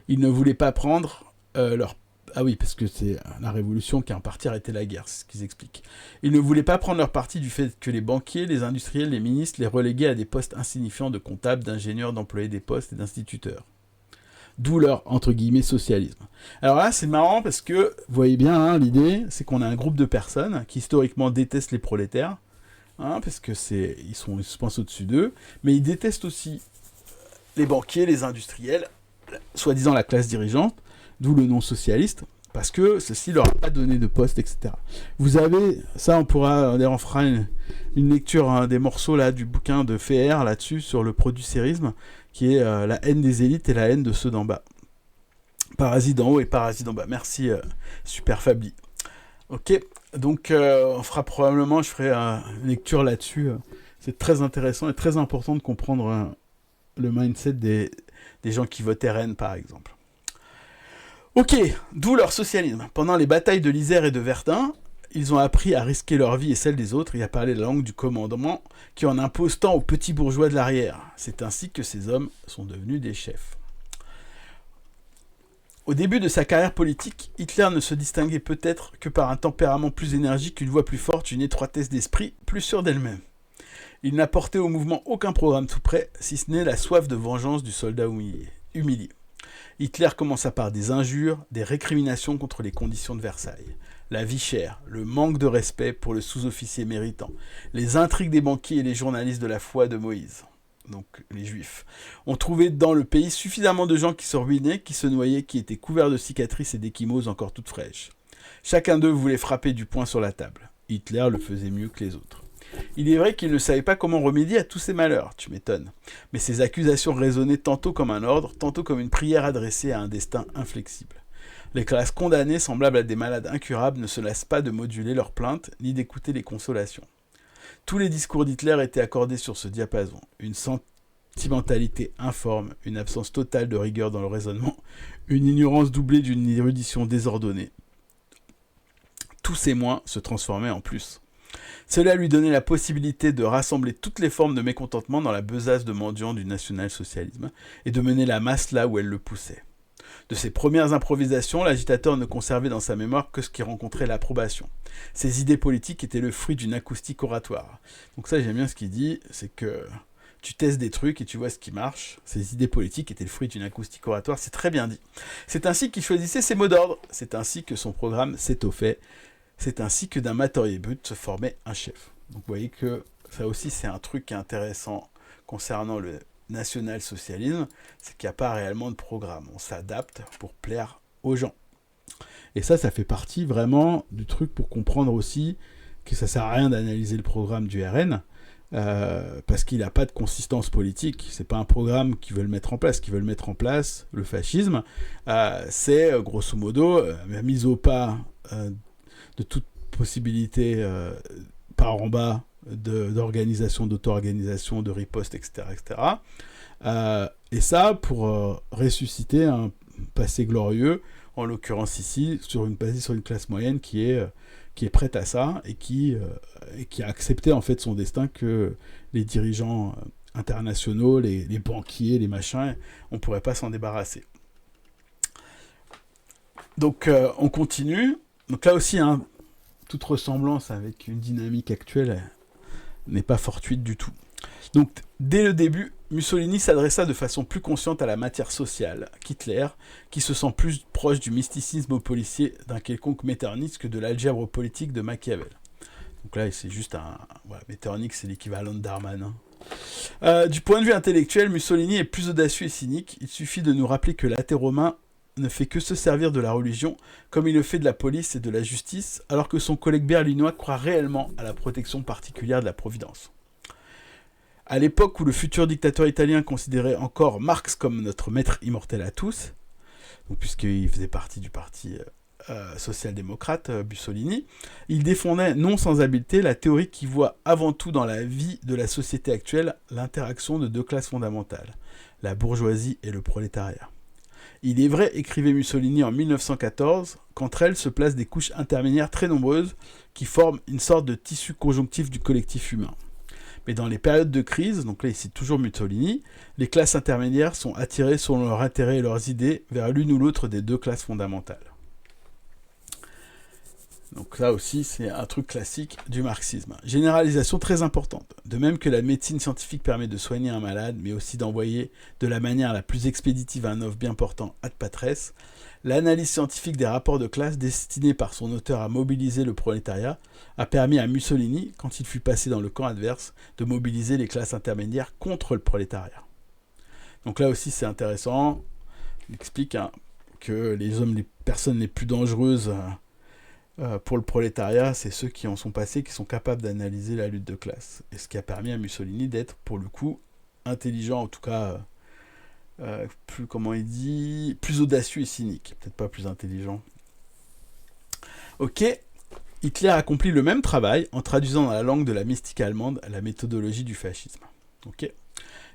[SPEAKER 1] Ils ne voulaient pas prendre leur... Ah oui, parce que c'est la révolution qui a en partie arrêté la guerre, c'est ce qu'ils expliquent. Ils ne voulaient pas prendre leur parti du fait que les banquiers, les industriels, les ministres les reléguaient à des postes insignifiants de comptables, d'ingénieurs, d'employés des postes et d'instituteurs. D'où leur, entre guillemets, socialisme. Alors là, c'est marrant parce que, vous voyez bien, l'idée, c'est qu'on a un groupe de personnes qui historiquement détestent les prolétaires, parce que ils se pensent au-dessus d'eux, mais ils détestent aussi les banquiers, les industriels, soi-disant la classe dirigeante, d'où le nom socialiste, parce que ceci leur a pas donné de poste, etc. Vous avez, ça on fera une lecture des morceaux là du bouquin de Feher là-dessus, sur le producérisme, qui est la haine des élites et la haine de ceux d'en bas. Parasite d'en haut et parasite d'en bas. Merci, Super Fabli. Ok, donc je ferai une lecture là-dessus. C'est très intéressant et très important de comprendre le mindset des gens qui votent RN, par exemple. Ok, d'où leur socialisme. Pendant les batailles de l'Isère et de Verdun, ils ont appris à risquer leur vie et celle des autres et à parler la langue du commandement qui en impose tant aux petits bourgeois de l'arrière. C'est ainsi que ces hommes sont devenus des chefs. Au début de sa carrière politique, Hitler ne se distinguait peut-être que par un tempérament plus énergique, une voix plus forte, une étroitesse d'esprit plus sûre d'elle-même. Il n'apportait au mouvement aucun programme tout prêt, si ce n'est la soif de vengeance du soldat humilié. Hitler commença par des injures, des récriminations contre les conditions de Versailles. La vie chère, le manque de respect pour le sous-officier méritant, les intrigues des banquiers et les journalistes de la foi de Moïse, donc les juifs. On trouvait dans le pays suffisamment de gens qui se ruinaient, qui se noyaient, qui étaient couverts de cicatrices et d'échymoses encore toutes fraîches. Chacun d'eux voulait frapper du poing sur la table. Hitler le faisait mieux que les autres. Il est vrai qu'il ne savait pas comment remédier à tous ces malheurs, tu m'étonnes. Mais ces accusations résonnaient tantôt comme un ordre, tantôt comme une prière adressée à un destin inflexible. Les classes condamnées, semblables à des malades incurables, ne se lassent pas de moduler leurs plaintes, ni d'écouter les consolations. Tous les discours d'Hitler étaient accordés sur ce diapason. Une sentimentalité informe, une absence totale de rigueur dans le raisonnement, une ignorance doublée d'une érudition désordonnée. Tous ces moins se transformaient en plus. Cela lui donnait la possibilité de rassembler toutes les formes de mécontentement dans la besace de mendiants du national-socialisme et de mener la masse là où elle le poussait. De ses premières improvisations, l'agitateur ne conservait dans sa mémoire que ce qui rencontrait l'approbation. Ses idées politiques étaient le fruit d'une acoustique oratoire. Donc ça, j'aime bien ce qu'il dit, c'est que tu testes des trucs et tu vois ce qui marche. Ses idées politiques étaient le fruit d'une acoustique oratoire, c'est très bien dit. C'est ainsi qu'il choisissait ses mots d'ordre, c'est ainsi que son programme s'étoffait. C'est ainsi que d'un matériel brut se formait un chef. Donc vous voyez que ça aussi c'est un truc qui est intéressant concernant le national-socialisme, c'est qu'il n'y a pas réellement de programme. On s'adapte pour plaire aux gens. Et ça fait partie vraiment du truc pour comprendre aussi que ça sert à rien d'analyser le programme du RN, parce qu'il n'a pas de consistance politique. C'est pas un programme qu'ils veulent mettre en place. Ce qu'ils veulent mettre en place, le fascisme, c'est grosso modo la mise au pas de toute possibilité par en bas d'organisation, d'auto-organisation, de riposte, etc. etc. Et ça pour ressusciter un passé glorieux, en l'occurrence ici, basé sur une classe moyenne qui est prête à ça et qui a accepté en fait son destin que les dirigeants internationaux, les banquiers, les machins, on ne pourrait pas s'en débarrasser. Donc on continue. Donc là aussi, hein, toute ressemblance avec une dynamique actuelle n'est pas fortuite du tout. Donc dès le début, Mussolini s'adressa de façon plus consciente à la matière sociale qu'Hitler, qui se sent plus proche du mysticisme policier d'un quelconque Metternich que de l'algèbre politique de Machiavel. Donc là, c'est juste un... Voilà, Metternich, c'est l'équivalent de Darmanin. Du point de vue intellectuel, Mussolini est plus audacieux et cynique. Il suffit de nous rappeler que l'athée romain ne fait que se servir de la religion, comme il le fait de la police et de la justice, alors que son collègue berlinois croit réellement à la protection particulière de la Providence. À l'époque où le futur dictateur italien considérait encore Marx comme notre maître immortel à tous, puisqu'il faisait partie du parti social-démocrate, Mussolini, il défendait non sans habileté la théorie qui voit avant tout dans la vie de la société actuelle l'interaction de deux classes fondamentales, la bourgeoisie et le prolétariat. Il est vrai, écrivait Mussolini en 1914, qu'entre elles se placent des couches intermédiaires très nombreuses qui forment une sorte de tissu conjonctif du collectif humain. Mais dans les périodes de crise, donc là ici toujours Mussolini, les classes intermédiaires sont attirées selon leurs intérêts et leurs idées vers l'une ou l'autre des deux classes fondamentales. Donc là aussi, c'est un truc classique du marxisme. Généralisation très importante. De même que la médecine scientifique permet de soigner un malade, mais aussi d'envoyer de la manière la plus expéditive un œuf bien portant ad patres, l'analyse scientifique des rapports de classe destinée par son auteur à mobiliser le prolétariat a permis à Mussolini, quand il fut passé dans le camp adverse, de mobiliser les classes intermédiaires contre le prolétariat. Donc là aussi, c'est intéressant. Il explique que les personnes les plus dangereuses pour le prolétariat, c'est ceux qui en sont passés, qui sont capables d'analyser la lutte de classe. Et ce qui a permis à Mussolini d'être, pour le coup, intelligent, en tout cas, plus audacieux et cynique. Peut-être pas plus intelligent. Ok, Hitler accomplit le même travail en traduisant dans la langue de la mystique allemande la méthodologie du fascisme. Ok.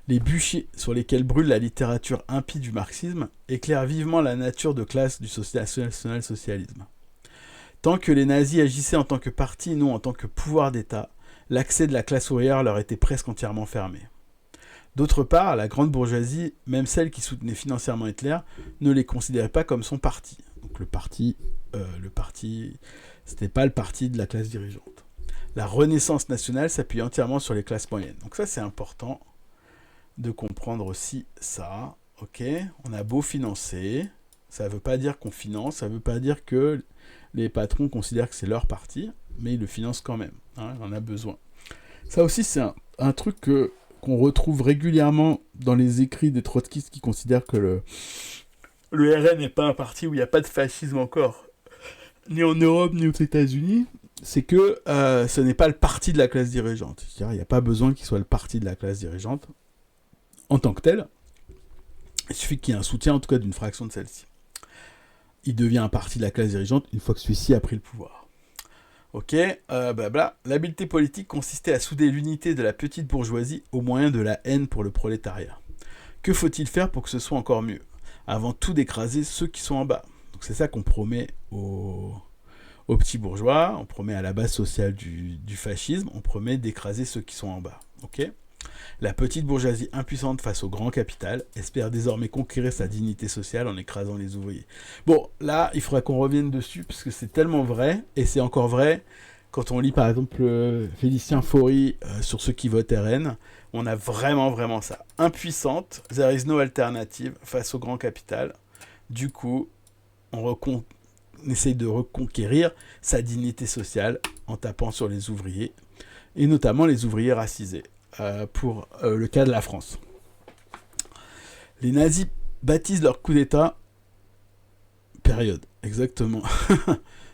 [SPEAKER 1] Les bûchers sur lesquels brûle la littérature impie du marxisme éclairent vivement la nature de classe du national-socialisme. Tant que les nazis agissaient en tant que parti, non en tant que pouvoir d'État, l'accès de la classe ouvrière leur était presque entièrement fermé. D'autre part, la grande bourgeoisie, même celle qui soutenait financièrement Hitler, ne les considérait pas comme son parti. Donc le parti, c'était pas le parti de la classe dirigeante. La renaissance nationale s'appuie entièrement sur les classes moyennes. Donc ça, c'est important de comprendre aussi ça. Ok, on a beau financer, ça ne veut pas dire qu'on finance, ça ne veut pas dire que les patrons considèrent que c'est leur parti, mais ils le financent quand même. Hein, on en a besoin. Ça aussi, c'est un truc qu'on retrouve régulièrement dans les écrits des trotskistes qui considèrent que le RN n'est pas un parti où il n'y a pas de fascisme encore, ni en Europe, ni aux États-Unis. C'est que ce n'est pas le parti de la classe dirigeante. C'est-à-dire, il n'y a pas besoin qu'il soit le parti de la classe dirigeante en tant que tel. Il suffit qu'il y ait un soutien, en tout cas, d'une fraction de celle-ci. Il devient un parti de la classe dirigeante une fois que celui-ci a pris le pouvoir. Ok, blabla. L'habileté politique consistait à souder l'unité de la petite bourgeoisie au moyen de la haine pour le prolétariat. Que faut-il faire pour que ce soit encore mieux ? Avant tout d'écraser ceux qui sont en bas. Donc c'est ça qu'on promet aux petits bourgeois, on promet à la base sociale du fascisme, on promet d'écraser ceux qui sont en bas. Ok ? La petite bourgeoisie impuissante face au grand capital espère désormais conquérir sa dignité sociale en écrasant les ouvriers. Bon, là, il faudrait qu'on revienne dessus, parce que c'est tellement vrai, et c'est encore vrai, quand on lit par exemple Félicien Faury sur ceux qui votent RN, on a vraiment ça. Impuissante, there is no alternative face au grand capital. Du coup, on essaye de reconquérir sa dignité sociale en tapant sur les ouvriers, et notamment les ouvriers racisés. Pour le cas de la France. Les nazis baptisent leur coup d'État période. Exactement.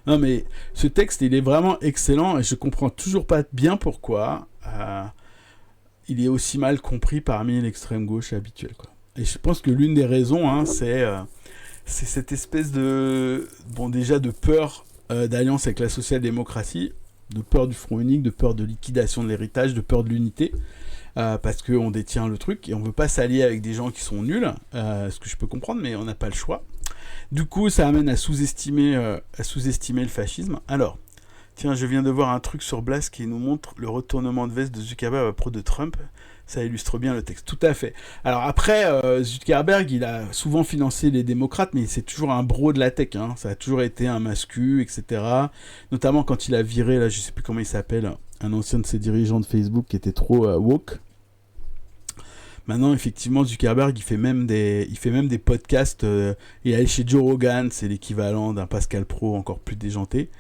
[SPEAKER 1] Non mais ce texte, il est vraiment excellent et je comprends toujours pas bien pourquoi il est aussi mal compris parmi l'extrême gauche habituelle, quoi. Et je pense que l'une des raisons, c'est cette espèce de peur d'alliance avec la social-démocratie, de peur du front unique, de peur de liquidation de l'héritage, de peur de l'unité, parce qu'on détient le truc et on veut pas s'allier avec des gens qui sont nuls, ce que je peux comprendre, mais on n'a pas le choix. Du coup, ça amène à sous-estimer le fascisme. Alors, tiens, je viens de voir un truc sur Blast qui nous montre le retournement de veste de Zuckerberg à propos de Trump. Ça illustre bien le texte. Tout à fait. Alors après, Zuckerberg, il a souvent financé les démocrates, mais c'est toujours un bro de la tech. Hein. Ça a toujours été un mascu, etc. Notamment quand il a viré, là, je sais plus comment il s'appelle, un ancien de ses dirigeants de Facebook qui était trop woke. Maintenant, effectivement, Zuckerberg, il fait même des podcasts. Il est allé chez Joe Rogan, c'est l'équivalent d'un Pascal Pro encore plus déjanté,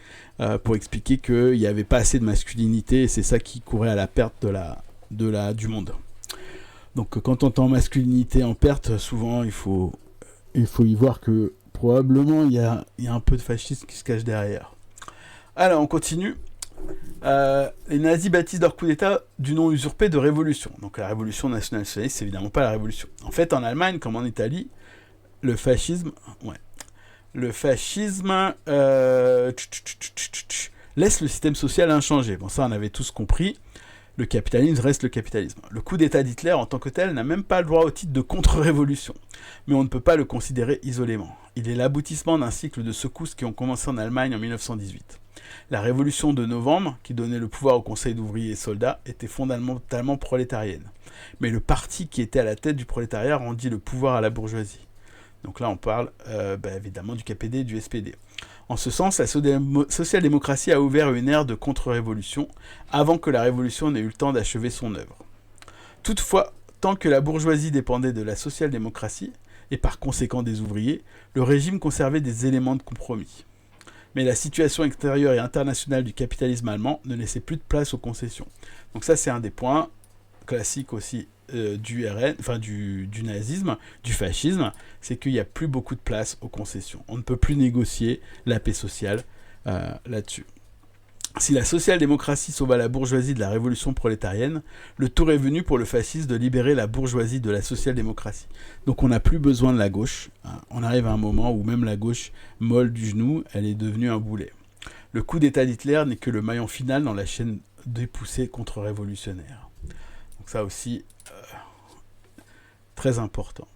[SPEAKER 1] pour expliquer qu'il n'y avait pas assez de masculinité et c'est ça qui courait à la perte du monde. Donc, quand on entend masculinité en perte, souvent, il faut y voir que probablement il y a un peu de fascisme qui se cache derrière. Alors, on continue. Les nazis baptisent leur coup d'état du nom usurpé de révolution. Donc la révolution nationale-socialiste, c'est évidemment pas la révolution. En fait, en Allemagne, comme en Italie, le fascisme laisse le système social inchangé. Bon, ça, on avait tous compris. Le capitalisme reste le capitalisme. Le coup d'état d'Hitler, en tant que tel, n'a même pas le droit au titre de contre-révolution. Mais on ne peut pas le considérer isolément. Il est l'aboutissement d'un cycle de secousses qui ont commencé en Allemagne en 1918. La révolution de novembre, qui donnait le pouvoir au Conseil d'ouvriers et soldats, était fondamentalement prolétarienne. Mais le parti qui était à la tête du prolétariat rendit le pouvoir à la bourgeoisie. Donc là, on parle évidemment du KPD et du SPD. En ce sens, la social-démocratie a ouvert une ère de contre-révolution avant que la révolution n'ait eu le temps d'achever son œuvre. Toutefois, tant que la bourgeoisie dépendait de la social-démocratie, et par conséquent des ouvriers, le régime conservait des éléments de compromis. Mais la situation extérieure et internationale du capitalisme allemand ne laissait plus de place aux concessions. Donc ça, c'est un des points classiques aussi du nazisme, du fascisme, c'est qu'il n'y a plus beaucoup de place aux concessions. On ne peut plus négocier la paix sociale là-dessus. Si la social-démocratie sauva la bourgeoisie de la révolution prolétarienne, le tour est venu pour le fascisme de libérer la bourgeoisie de la social-démocratie. Donc on n'a plus besoin de la gauche. On arrive à un moment où même la gauche molle du genou, elle est devenue un boulet. Le coup d'état d'Hitler n'est que le maillon final dans la chaîne des poussées contre-révolutionnaires. Donc ça aussi, très important.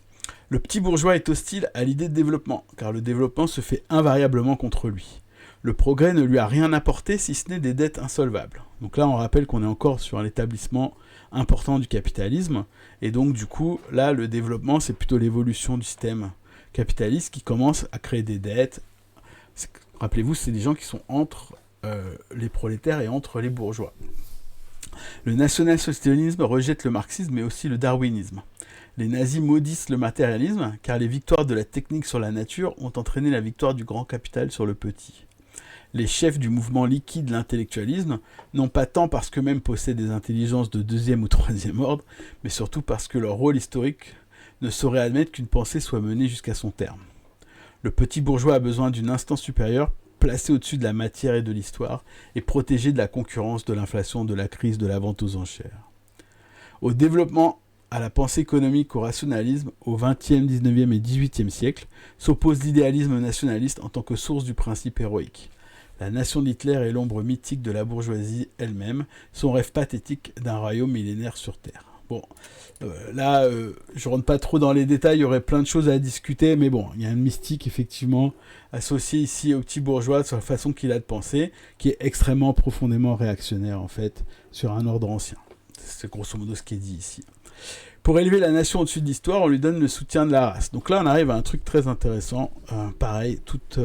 [SPEAKER 1] Le petit bourgeois est hostile à l'idée de développement, car le développement se fait invariablement contre lui. Le progrès ne lui a rien apporté si ce n'est des dettes insolvables. Donc là, on rappelle qu'on est encore sur un établissement important du capitalisme. Et donc, du coup, là, le développement, c'est plutôt l'évolution du système capitaliste qui commence à créer des dettes. Rappelez-vous, c'est des gens qui sont entre les prolétaires et entre les bourgeois. Le national-socialisme rejette le marxisme, mais aussi le darwinisme. Les nazis maudissent le matérialisme, car les victoires de la technique sur la nature ont entraîné la victoire du grand capital sur le petit. Les chefs du mouvement liquide l'intellectualisme, non pas tant parce qu'eux-mêmes possèdent des intelligences de deuxième ou troisième ordre, mais surtout parce que leur rôle historique ne saurait admettre qu'une pensée soit menée jusqu'à son terme. Le petit bourgeois a besoin d'une instance supérieure, placée au-dessus de la matière et de l'histoire, et protégée de la concurrence, de l'inflation, de la crise, de la vente aux enchères. Au développement, à la pensée économique, au rationalisme, au XXe, XIXe et XVIIIe siècle, s'oppose l'idéalisme nationaliste en tant que source du principe héroïque. La nation d'Hitler est l'ombre mythique de la bourgeoisie elle-même, son rêve pathétique d'un royaume millénaire sur Terre. Bon, là, je rentre pas trop dans les détails, il y aurait plein de choses à discuter, mais bon, il y a une mystique, effectivement, associée ici au petit bourgeois sur la façon qu'il a de penser, qui est extrêmement profondément réactionnaire, en fait, sur un ordre ancien. C'est grosso modo ce qui est dit ici. Pour élever la nation au-dessus de l'histoire, on lui donne le soutien de la race. Donc là, on arrive à un truc très intéressant, pareil, toute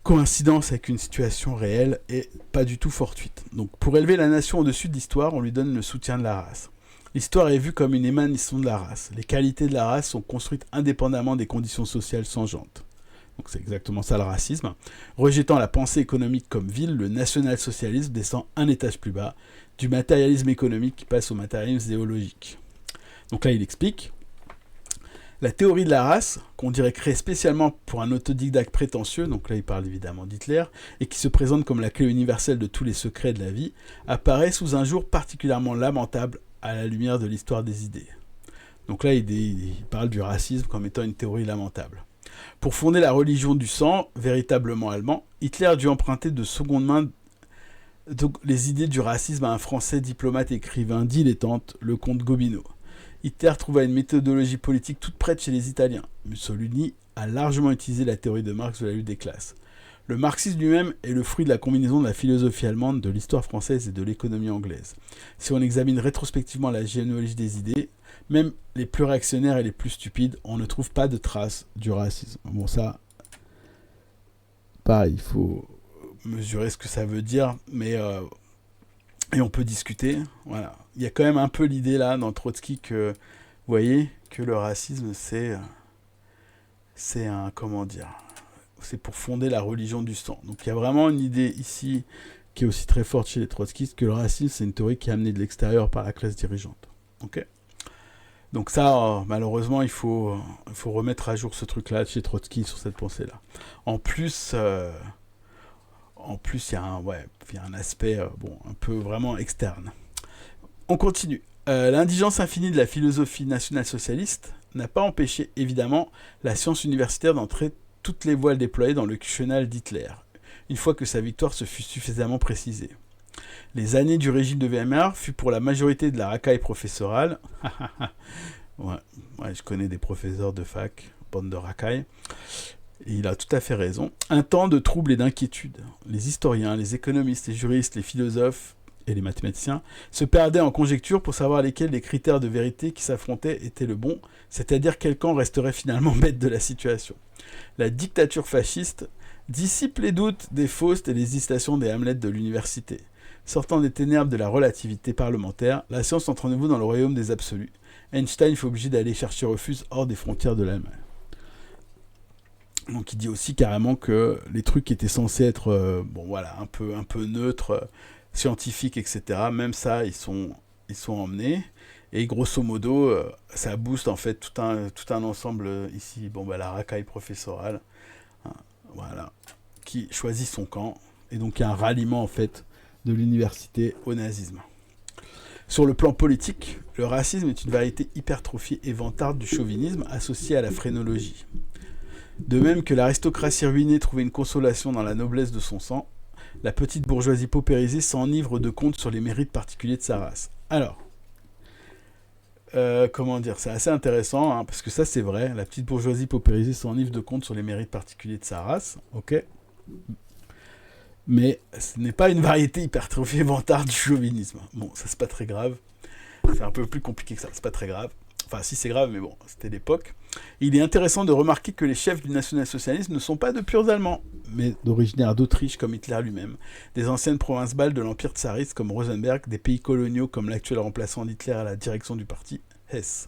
[SPEAKER 1] coïncidence avec une situation réelle et pas du tout fortuite. Donc pour élever la nation au-dessus de l'histoire, on lui donne le soutien de la race. L'histoire est vue comme une émanation de la race. Les qualités de la race sont construites indépendamment des conditions sociales changeantes. Donc c'est exactement ça le racisme. Rejetant la pensée économique comme vile, le national-socialisme descend un étage plus bas, du matérialisme économique qui passe au matérialisme idéologique. Donc là il explique. La théorie de la race, qu'on dirait créée spécialement pour un autodidacte prétentieux, donc là il parle évidemment d'Hitler, et qui se présente comme la clé universelle de tous les secrets de la vie, apparaît sous un jour particulièrement lamentable à la lumière de l'histoire des idées. Donc là il parle du racisme comme étant une théorie lamentable. Pour fonder la religion du sang, véritablement allemand, Hitler a dû emprunter de seconde main les idées du racisme à un Français diplomate et écrivain dilettante, le comte Gobineau. Hitler trouva une méthodologie politique toute prête chez les Italiens. Mussolini a largement utilisé la théorie de Marx de la lutte des classes. Le marxisme lui-même est le fruit de la combinaison de la philosophie allemande, de l'histoire française et de l'économie anglaise. Si on examine rétrospectivement la généalogie des idées, même les plus réactionnaires et les plus stupides, on ne trouve pas de traces du racisme. Bon, ça, pareil, il faut mesurer ce que ça veut dire, mais et on peut discuter. Voilà, il y a quand même un peu l'idée là dans Trotsky que, vous voyez, que le racisme c'est un, comment dire, c'est pour fonder la religion du sang. Donc il y a vraiment une idée ici qui est aussi très forte chez les trotskistes que le racisme c'est une théorie qui est amenée de l'extérieur par la classe dirigeante. Ok. Donc ça, malheureusement, il faut remettre à jour ce truc-là chez Trotsky sur cette pensée-là. En plus, il y a un aspect un peu vraiment externe. On continue. L'indigence infinie de la philosophie nationale-socialiste n'a pas empêché, évidemment, la science universitaire d'entrer toutes les voiles déployées dans le chenal d'Hitler, une fois que sa victoire se fut suffisamment précisée. Les années du régime de Weimar fut pour la majorité de la racaille professorale. ouais, je connais des professeurs de fac, bande de racailles. Et il a tout à fait raison. Un temps de trouble et d'inquiétude. Les historiens, les économistes, les juristes, les philosophes et les mathématiciens se perdaient en conjectures pour savoir lesquels des critères de vérité qui s'affrontaient étaient le bon, c'est-à-dire quel camp resterait finalement maître de la situation. La dictature fasciste dissipe les doutes des Faust et les hésitations des Hamlet de l'université. Sortant des ténèbres de la relativité parlementaire, la science entre en nouveau dans le royaume des absolus. Einstein fut obligé d'aller chercher refuge hors des frontières de l'Allemagne. Donc il dit aussi carrément que les trucs qui étaient censés être un peu neutres, scientifiques, etc., même ça, ils sont emmenés. Et grosso modo, ça booste en fait tout un ensemble ici, la racaille professorale, hein, voilà, qui choisit son camp. Et donc il y a un ralliement en fait de l'université au nazisme. Sur le plan politique, le racisme est une variété hypertrophiée et vantarde du chauvinisme associée à la phrénologie. De même que l'aristocratie ruinée trouvait une consolation dans la noblesse de son sang, la petite bourgeoisie paupérisée s'enivre de contes sur les mérites particuliers de sa race. Alors, c'est assez intéressant, hein, parce que ça c'est vrai, la petite bourgeoisie paupérisée s'enivre de contes sur les mérites particuliers de sa race, ok. Mais ce n'est pas une variété hypertrophiée vantarde du chauvinisme. Bon, ça c'est pas très grave. C'est un peu plus compliqué que ça, c'est pas très grave. Enfin, si c'est grave, mais bon, c'était l'époque. Il est intéressant de remarquer que les chefs du national-socialisme ne sont pas de purs Allemands, mais d'originaires d'Autriche comme Hitler lui-même, des anciennes provinces baltes de l'Empire tsariste comme Rosenberg, des pays coloniaux comme l'actuel remplaçant d'Hitler à la direction du parti, Hess.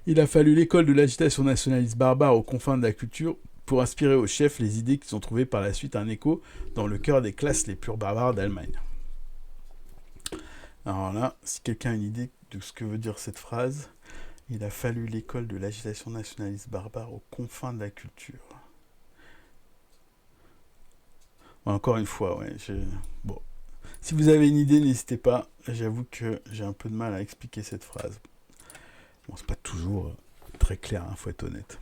[SPEAKER 1] Il a fallu l'école de l'agitation nationaliste barbare aux confins de la culture pour inspirer aux chefs les idées qui ont trouvé par la suite un écho dans le cœur des classes les plus barbares d'Allemagne. Alors là, si quelqu'un a une idée de ce que veut dire cette phrase, il a fallu l'école de l'agitation nationaliste barbare aux confins de la culture. Encore une fois, bon. Si vous avez une idée, n'hésitez pas. J'avoue que j'ai un peu de mal à expliquer cette phrase. Bon, c'est pas toujours très clair, faut être honnête.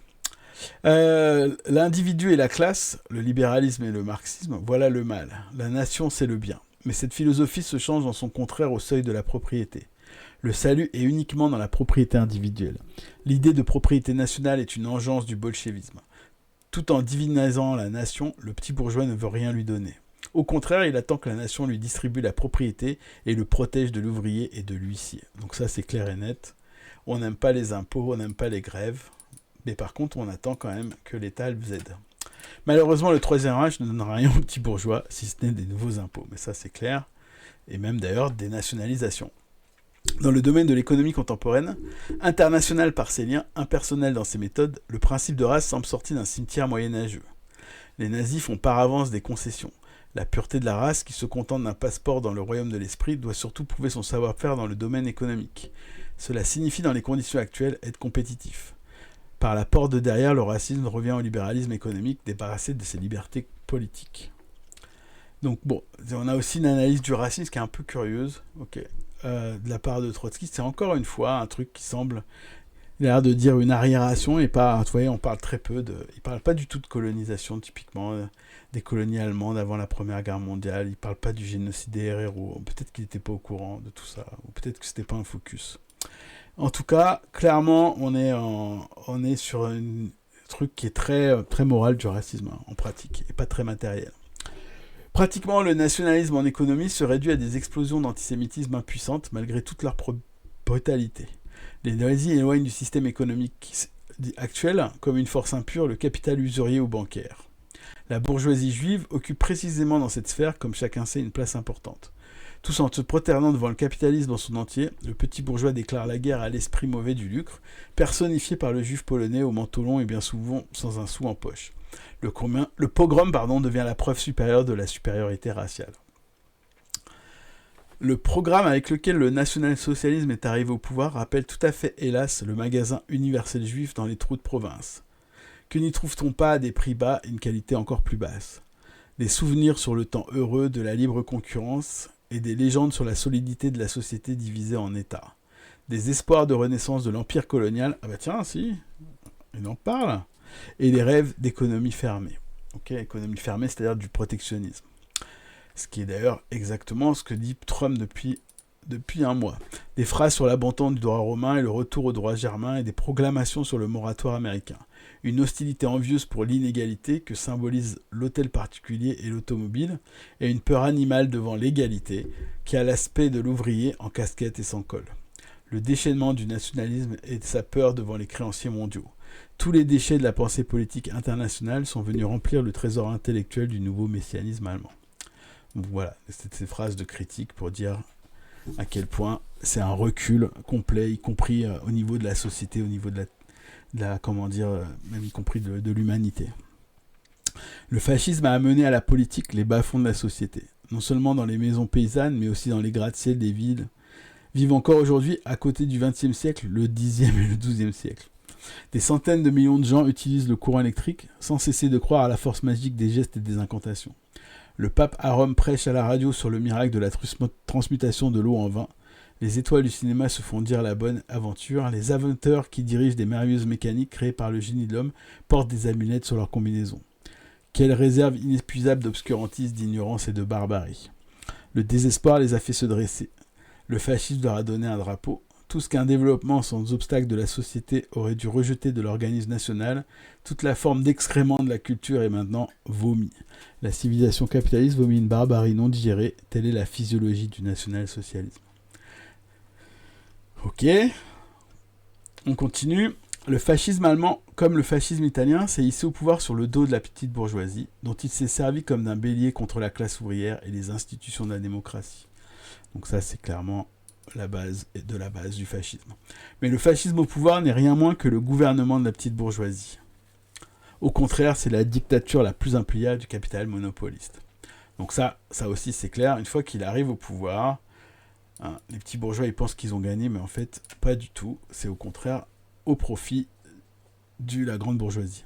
[SPEAKER 1] L'individu et la classe, le libéralisme et le marxisme, voilà le mal. La nation, c'est le bien. Mais cette philosophie se change dans son contraire au seuil de la propriété. Le salut est uniquement dans la propriété individuelle. L'idée de propriété nationale est une engeance du bolchevisme. Tout en divinisant la nation, le petit bourgeois ne veut rien lui donner. Au contraire, il attend que la nation lui distribue la propriété et le protège de l'ouvrier et de l'huissier. Donc ça, c'est clair et net. On n'aime pas les impôts, on n'aime pas les grèves. Mais par contre, on attend quand même que l'État vous aide. Malheureusement, le Troisième Reich ne donnera rien aux petits bourgeois, si ce n'est des nouveaux impôts. Mais ça, c'est clair. Et même d'ailleurs, des nationalisations. Dans le domaine de l'économie contemporaine, international par ses liens, impersonnel dans ses méthodes, le principe de race semble sorti d'un cimetière moyenâgeux. Les nazis font par avance des concessions. La pureté de la race, qui se contente d'un passeport dans le royaume de l'esprit, doit surtout prouver son savoir-faire dans le domaine économique. Cela signifie dans les conditions actuelles être compétitif. Par la porte de derrière, le racisme revient au libéralisme économique, débarrassé de ses libertés politiques. Donc bon, on a aussi une analyse du racisme qui est un peu curieuse, de la part de Trotsky. C'est encore une fois un truc qui semble Il a l'air de dire une arriération et pas, vous voyez, on parle très peu de... Il parle pas du tout de colonisation, typiquement, des colonies allemandes avant la Première Guerre mondiale. Il parle pas du génocide des héros. Peut-être qu'il n'était pas au courant de tout ça, ou peut-être que c'était pas un focus. En tout cas, clairement, on est sur un truc qui est très, très moral du racisme, en pratique, et pas très matériel. Pratiquement, le nationalisme en économie se réduit à des explosions d'antisémitisme impuissantes, malgré toute leur brutalité. Les nazis éloignent du système économique actuel comme une force impure le capital usurier ou bancaire. La bourgeoisie juive occupe précisément dans cette sphère, comme chacun sait, une place importante. Tous en se proternant devant le capitalisme dans son entier, le petit bourgeois déclare la guerre à l'esprit mauvais du lucre, personnifié par le juif polonais au manteau long et bien souvent sans un sou en poche. Le pogrom devient la preuve supérieure de la supériorité raciale. Le programme avec lequel le national-socialisme est arrivé au pouvoir rappelle tout à fait, hélas, le magasin universel juif dans les trous de province. Que n'y trouve-t-on pas à des prix bas et une qualité encore plus basse ? Des souvenirs sur le temps heureux de la libre concurrence et des légendes sur la solidité de la société divisée en États. Des espoirs de renaissance de l'empire colonial, ah bah tiens, si, il en parle, et des rêves d'économie fermée. Ok, économie fermée, c'est-à-dire du protectionnisme. Ce qui est d'ailleurs exactement ce que dit Trump depuis un mois. Des phrases sur l'abandon du droit romain et le retour au droit germain et des proclamations sur le moratoire américain. Une hostilité envieuse pour l'inégalité que symbolise l'hôtel particulier et l'automobile, et une peur animale devant l'égalité qui a l'aspect de l'ouvrier en casquette et sans col. Le déchaînement du nationalisme et de sa peur devant les créanciers mondiaux. Tous les déchets de la pensée politique internationale sont venus remplir le trésor intellectuel du nouveau messianisme allemand. Donc voilà, c'est ces phrases de critique pour dire à quel point c'est un recul complet, y compris au niveau de la société, au niveau de la comment dire, même y compris de l'humanité. Le fascisme a amené à la politique les bas-fonds de la société, non seulement dans les maisons paysannes, mais aussi dans les gratte-ciel des villes, vivent encore aujourd'hui à côté du XXe siècle, le Xe et le XIIe siècle. Des centaines de millions de gens utilisent le courant électrique sans cesser de croire à la force magique des gestes et des incantations. Le pape à Rome prêche à la radio sur le miracle de la transmutation de l'eau en vin. Les étoiles du cinéma se font dire la bonne aventure. Les inventeurs qui dirigent des merveilleuses mécaniques créées par le génie de l'homme portent des amulettes sur leur combinaison. Quelle réserve inépuisable d'obscurantisme, d'ignorance et de barbarie. Le désespoir les a fait se dresser. Le fascisme leur a donné un drapeau. Tout ce qu'un développement sans obstacle de la société aurait dû rejeter de l'organisme national, toute la forme d'excrément de la culture est maintenant vomi. La civilisation capitaliste vomit une barbarie non digérée, telle est la physiologie du national-socialisme. Ok, on continue. Le fascisme allemand, comme le fascisme italien, s'est hissé au pouvoir sur le dos de la petite bourgeoisie, dont il s'est servi comme d'un bélier contre la classe ouvrière et les institutions de la démocratie. Donc ça, c'est clairement la base de la base du fascisme. Mais le fascisme au pouvoir n'est rien moins que le gouvernement de la petite bourgeoisie. Au contraire, c'est la dictature la plus impliable du capital monopoliste. Donc ça aussi c'est clair, une fois qu'il arrive au pouvoir, les petits bourgeois ils pensent qu'ils ont gagné, mais en fait pas du tout, c'est au contraire au profit de la grande bourgeoisie.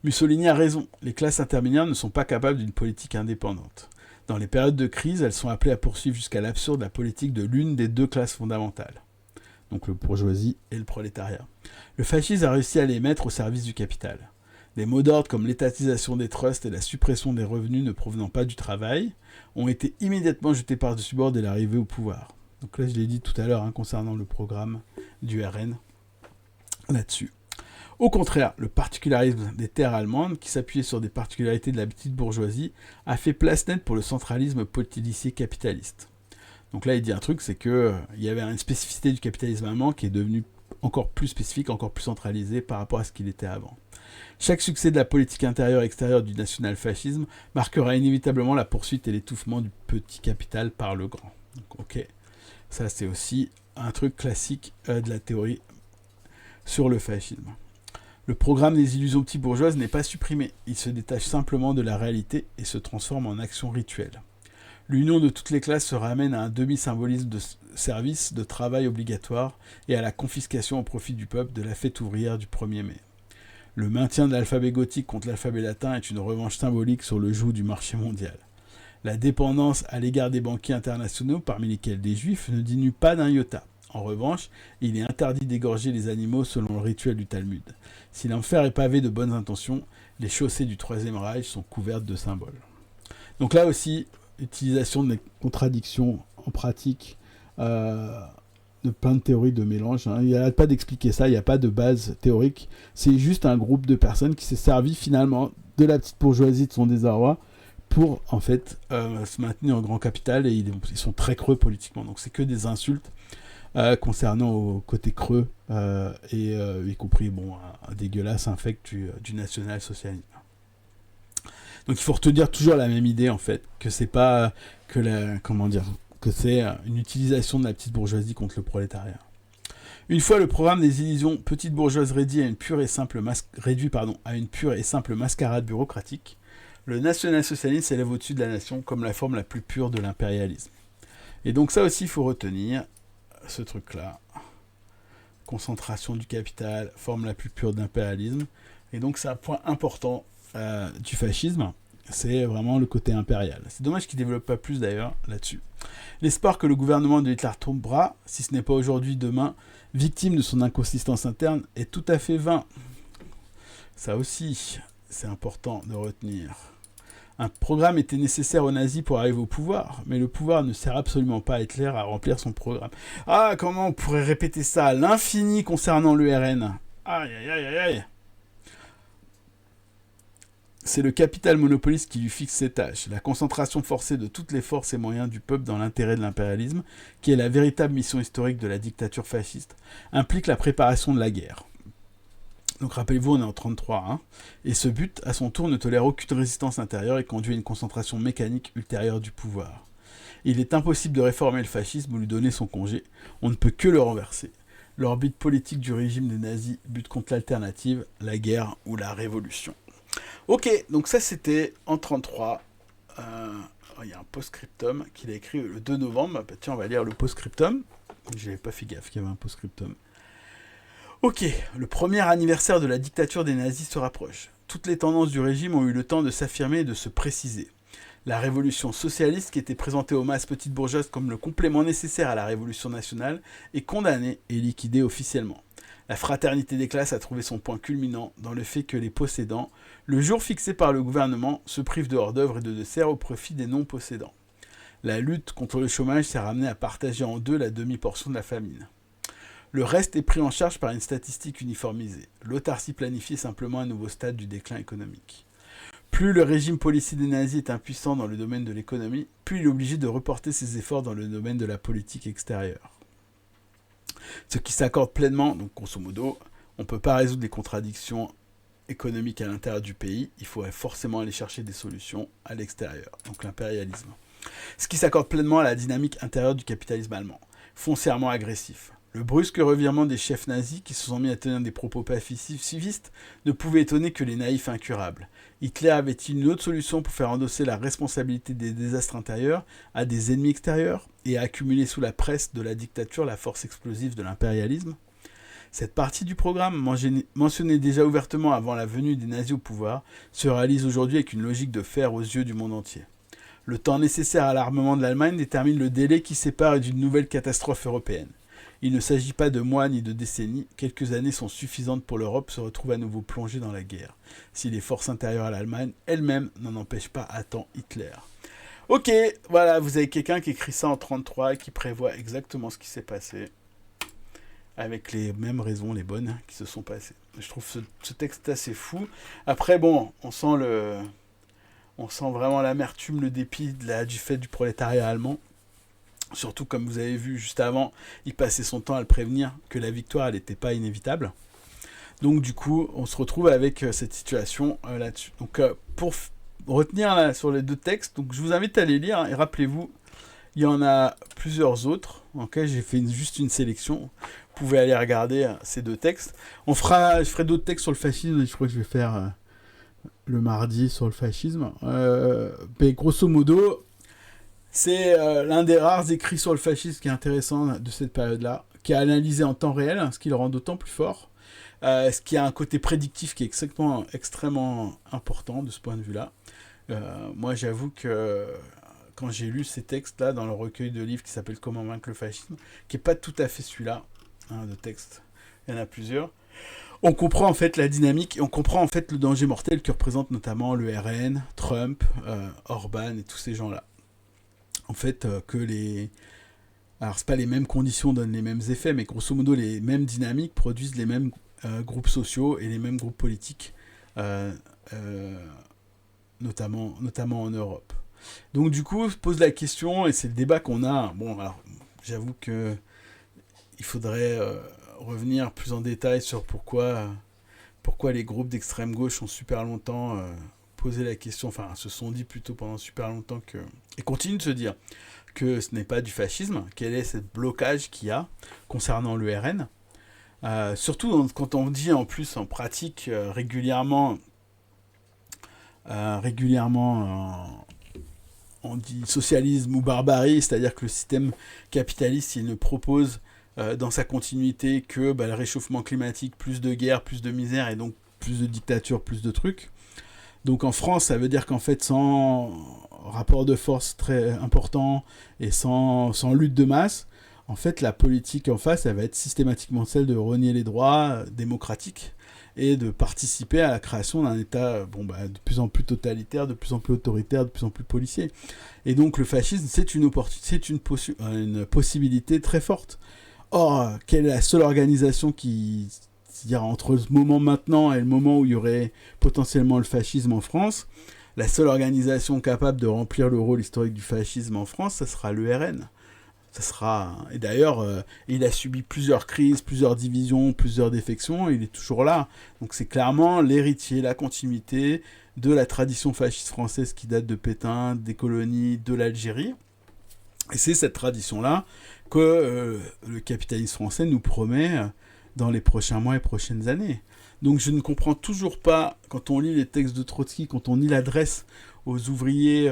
[SPEAKER 1] Mussolini a raison, les classes intermédiaires ne sont pas capables d'une politique indépendante. Dans les périodes de crise, elles sont appelées à poursuivre jusqu'à l'absurde la politique de l'une des deux classes fondamentales. Donc le bourgeoisie et le prolétariat. Le fascisme a réussi à les mettre au service du capital. Des mots d'ordre comme l'étatisation des trusts et la suppression des revenus ne provenant pas du travail ont été immédiatement jetés par-dessus bord dès l'arrivée au pouvoir. Donc là, je l'ai dit tout à l'heure concernant le programme du RN là-dessus. Au contraire, le particularisme des terres allemandes, qui s'appuyait sur des particularités de la petite bourgeoisie, a fait place nette pour le centralisme politicien capitaliste. Donc là, il dit un truc, c'est qu'il y avait une spécificité du capitalisme allemand qui est devenue encore plus spécifique, encore plus centralisée par rapport à ce qu'il était avant. Chaque succès de la politique intérieure et extérieure du national-fascisme marquera inévitablement la poursuite et l'étouffement du petit capital par le grand. Donc, ok, ça c'est aussi un truc classique de la théorie sur le fascisme. Le programme des illusions petits bourgeoises n'est pas supprimé, il se détache simplement de la réalité et se transforme en action rituelle. L'union de toutes les classes se ramène à un demi-symbolisme de service, de travail obligatoire et à la confiscation au profit du peuple de la fête ouvrière du 1er mai. Le maintien de l'alphabet gothique contre l'alphabet latin est une revanche symbolique sur le joug du marché mondial. La dépendance à l'égard des banquiers internationaux, parmi lesquels des juifs, ne diminue pas d'un iota. En revanche, il est interdit d'égorger les animaux selon le rituel du Talmud. Si l'enfer est pavé de bonnes intentions, les chaussées du Troisième Reich sont couvertes de symboles. Donc là aussi, utilisation des contradictions en pratique, de plein de théories de mélange. Il n'y a pas d'expliquer ça, il n'y a pas de base théorique. C'est juste un groupe de personnes qui s'est servi finalement de la petite bourgeoisie de son désarroi pour en fait se maintenir en grand capital, et ils sont très creux politiquement. Donc c'est que des insultes concernant au côté creux et y compris un dégueulasse infect du national-socialisme. Donc il faut retenir toujours la même idée en fait, que c'est pas que que c'est une utilisation de la petite bourgeoisie contre le prolétariat. Une fois le programme des illusions petite bourgeoise réduit à une pure et simple mascarade bureaucratique, le national-socialisme s'élève au-dessus de la nation comme la forme la plus pure de l'impérialisme. Et donc ça aussi, il faut retenir ce truc-là. Concentration du capital, forme la plus pure d'impérialisme. Et donc c'est un point important du fascisme, c'est vraiment le côté impérial. C'est dommage qu'il ne développe pas plus d'ailleurs là-dessus. L'espoir que le gouvernement de Hitler tombera, si ce n'est pas aujourd'hui, demain, victime de son inconsistance interne, est tout à fait vain. Ça aussi, c'est important de retenir. Un programme était nécessaire aux nazis pour arriver au pouvoir, mais le pouvoir ne sert absolument pas à Hitler à remplir son programme. Ah, comment on pourrait répéter ça à l'infini concernant l'URN ? Aïe, aïe, aïe, aïe, aïe. C'est le capital monopoliste qui lui fixe ses tâches, la concentration forcée de toutes les forces et moyens du peuple dans l'intérêt de l'impérialisme, qui est la véritable mission historique de la dictature fasciste, implique la préparation de la guerre. Donc rappelez-vous, on est en 1933, et ce but, à son tour, ne tolère aucune résistance intérieure et conduit à une concentration mécanique ultérieure du pouvoir. Il est impossible de réformer le fascisme ou lui donner son congé, on ne peut que le renverser. L'orbite politique du régime des nazis bute contre l'alternative, la guerre ou la révolution. Ok, donc ça c'était en 1933. Il y a un post-scriptum qu'il a écrit le 2 novembre. Bah, tiens, on va lire le post-scriptum. Je n'avais pas fait gaffe qu'il y avait un post-scriptum. Ok, le premier anniversaire de la dictature des nazis se rapproche. Toutes les tendances du régime ont eu le temps de s'affirmer et de se préciser. La révolution socialiste, qui était présentée aux masses petites bourgeoises comme le complément nécessaire à la révolution nationale, est condamnée et liquidée officiellement. La fraternité des classes a trouvé son point culminant dans le fait que les possédants, le jour fixé par le gouvernement, se privent de hors-d'œuvre et de dessert au profit des non-possédants. La lutte contre le chômage s'est ramenée à partager en deux la demi-portion de la famine. Le reste est pris en charge par une statistique uniformisée. L'autarcie planifiée est simplement un nouveau stade du déclin économique. Plus le régime policier des nazis est impuissant dans le domaine de l'économie, plus il est obligé de reporter ses efforts dans le domaine de la politique extérieure. Ce qui s'accorde pleinement, donc grosso modo, on ne peut pas résoudre les contradictions économiques à l'intérieur du pays, il faut forcément aller chercher des solutions à l'extérieur, donc l'impérialisme. Ce qui s'accorde pleinement à la dynamique intérieure du capitalisme allemand, foncièrement agressif. Le brusque revirement des chefs nazis qui se sont mis à tenir des propos pacifistes ne pouvait étonner que les naïfs incurables. Hitler avait-il une autre solution pour faire endosser la responsabilité des désastres intérieurs à des ennemis extérieurs et à accumuler sous la presse de la dictature la force explosive de l'impérialisme ? Cette partie du programme, mentionnée déjà ouvertement avant la venue des nazis au pouvoir, se réalise aujourd'hui avec une logique de fer aux yeux du monde entier. Le temps nécessaire à l'armement de l'Allemagne détermine le délai qui sépare d'une nouvelle catastrophe européenne. Il ne s'agit pas de mois ni de décennies, quelques années sont suffisantes pour l'Europe se retrouver à nouveau plongée dans la guerre, si les forces intérieures à l'Allemagne elles-mêmes n'en empêchent pas à temps Hitler. Ok, voilà, vous avez quelqu'un qui écrit ça en 1933 et qui prévoit exactement ce qui s'est passé, avec les mêmes raisons, les bonnes, qui se sont passées. Je trouve ce texte assez fou. Après, bon, on sent vraiment l'amertume, le dépit du fait du prolétariat allemand. Surtout, comme vous avez vu juste avant, il passait son temps à le prévenir que la victoire, elle n'était pas inévitable. Donc, du coup, on se retrouve avec cette situation là-dessus. Donc, pour retenir là, sur les deux textes, donc, je vous invite à les lire. Et rappelez-vous, il y en a plusieurs autres. Okay, j'ai fait juste une sélection. Vous pouvez aller regarder ces deux textes. Je ferai d'autres textes sur le fascisme. Je crois que je vais faire le mardi sur le fascisme. Mais grosso modo... C'est l'un des rares écrits sur le fascisme qui est intéressant de cette période-là, qui est analysé en temps réel, ce qui le rend d'autant plus fort, ce qui a un côté prédictif qui est extrêmement important de ce point de vue-là. Moi, j'avoue que quand j'ai lu ces textes-là dans le recueil de livres qui s'appelle Comment vaincre le fascisme, qui n'est pas tout à fait celui-là, de texte. Il y en a plusieurs. On comprend en fait la dynamique et on comprend en fait le danger mortel que représente notamment le RN, Trump, Orban et tous ces gens-là. En fait, que les... Alors, c'est pas les mêmes conditions donnent les mêmes effets, mais grosso modo, les mêmes dynamiques produisent les mêmes groupes sociaux et les mêmes groupes politiques, notamment en Europe. Donc, du coup, je pose la question, et c'est le débat qu'on a. Bon, alors, j'avoue que il faudrait revenir plus en détail sur pourquoi les groupes d'extrême gauche ont super longtemps posé la question, enfin, se sont dit plutôt pendant super longtemps que... Et continuent de se dire que ce n'est pas du fascisme, quel est ce blocage qu'il y a concernant le RN. Surtout quand on dit en plus en pratique régulièrement, on dit socialisme ou barbarie, c'est-à-dire que le système capitaliste, il ne propose dans sa continuité que le réchauffement climatique, plus de guerre, plus de misère et donc plus de dictature, plus de trucs. Donc en France, ça veut dire qu'en fait, sans rapport de force très important et sans lutte de masse, en fait, la politique en face, elle va être systématiquement celle de renier les droits démocratiques et de participer à la création d'un État de plus en plus totalitaire, de plus en plus autoritaire, de plus en plus policier. Et donc le fascisme, c'est une possibilité très forte. Or, quelle est la seule organisation qui... C'est-à-dire entre ce moment maintenant et le moment où il y aurait potentiellement le fascisme en France, la seule organisation capable de remplir le rôle historique du fascisme en France, ça sera le RN. Ça sera... Et d'ailleurs, il a subi plusieurs crises, plusieurs divisions, plusieurs défections, et il est toujours là. Donc c'est clairement l'héritier, la continuité de la tradition fasciste française qui date de Pétain, des colonies, de l'Algérie. Et c'est cette tradition-là que le capitalisme français nous promet dans les prochains mois et prochaines années. Donc je ne comprends toujours pas, quand on lit les textes de Trotsky, quand on lit l'adresse aux ouvriers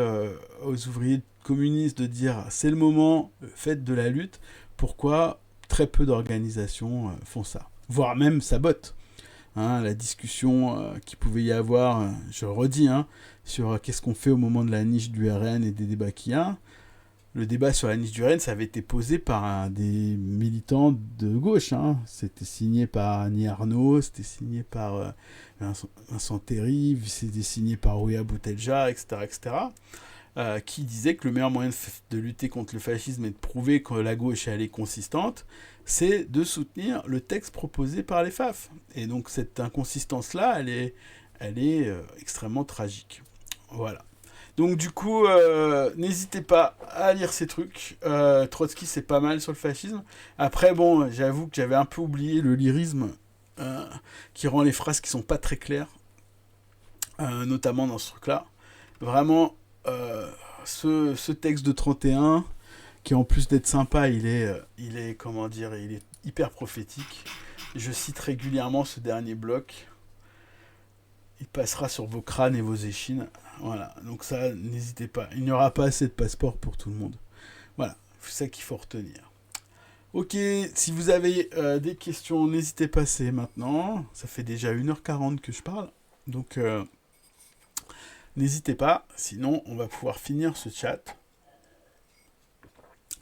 [SPEAKER 1] communistes de dire c'est le moment, faites de la lutte, pourquoi très peu d'organisations font ça, voire même sabotent. La discussion qu'il pouvait y avoir, je redis, sur qu'est-ce qu'on fait au moment de la niche du RN et des débats qu'il y a. Le débat sur la niche du RN, ça avait été posé par des militants de gauche. C'était signé par Annie Arnaud, c'était signé par Vincent Terry, c'était signé par Ouya Boutelja, etc., qui disait que le meilleur moyen de lutter contre le fascisme et de prouver que la gauche elle est consistante, c'est de soutenir le texte proposé par les FAF. Et donc cette inconsistance-là, elle est extrêmement tragique. Voilà. Donc du coup, n'hésitez pas à lire ces trucs. Trotsky, c'est pas mal sur le fascisme. Après, bon, j'avoue que j'avais un peu oublié le lyrisme qui rend les phrases qui sont pas très claires, notamment dans ce truc-là. Vraiment, ce texte de 31, qui en plus d'être sympa, il est hyper prophétique. Je cite régulièrement ce dernier bloc. Il passera sur vos crânes et vos échines. Voilà, donc ça, n'hésitez pas. Il n'y aura pas assez de passeports pour tout le monde. Voilà, c'est ça qu'il faut retenir. Ok, si vous avez des questions, n'hésitez pas, c'est maintenant. Ça fait déjà 1h40 que je parle. Donc, n'hésitez pas. Sinon, on va pouvoir finir ce chat.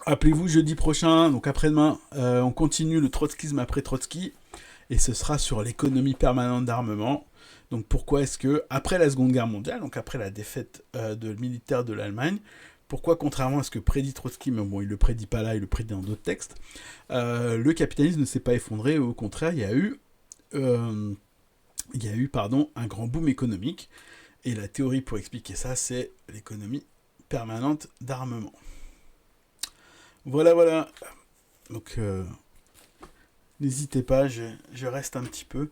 [SPEAKER 1] Appelez-vous jeudi prochain, donc après-demain, on continue le trotskisme après Trotsky. Et ce sera sur l'économie permanente d'armement. Donc pourquoi est-ce que, après la Seconde Guerre mondiale, donc après la défaite militaire de l'Allemagne, pourquoi, contrairement à ce que prédit Trotsky, mais bon, il ne le prédit pas là, il le prédit dans d'autres textes, le capitalisme ne s'est pas effondré, au contraire, il y a eu un grand boom économique, et la théorie pour expliquer ça, c'est l'économie permanente d'armement. Voilà. Donc, n'hésitez pas, je reste un petit peu.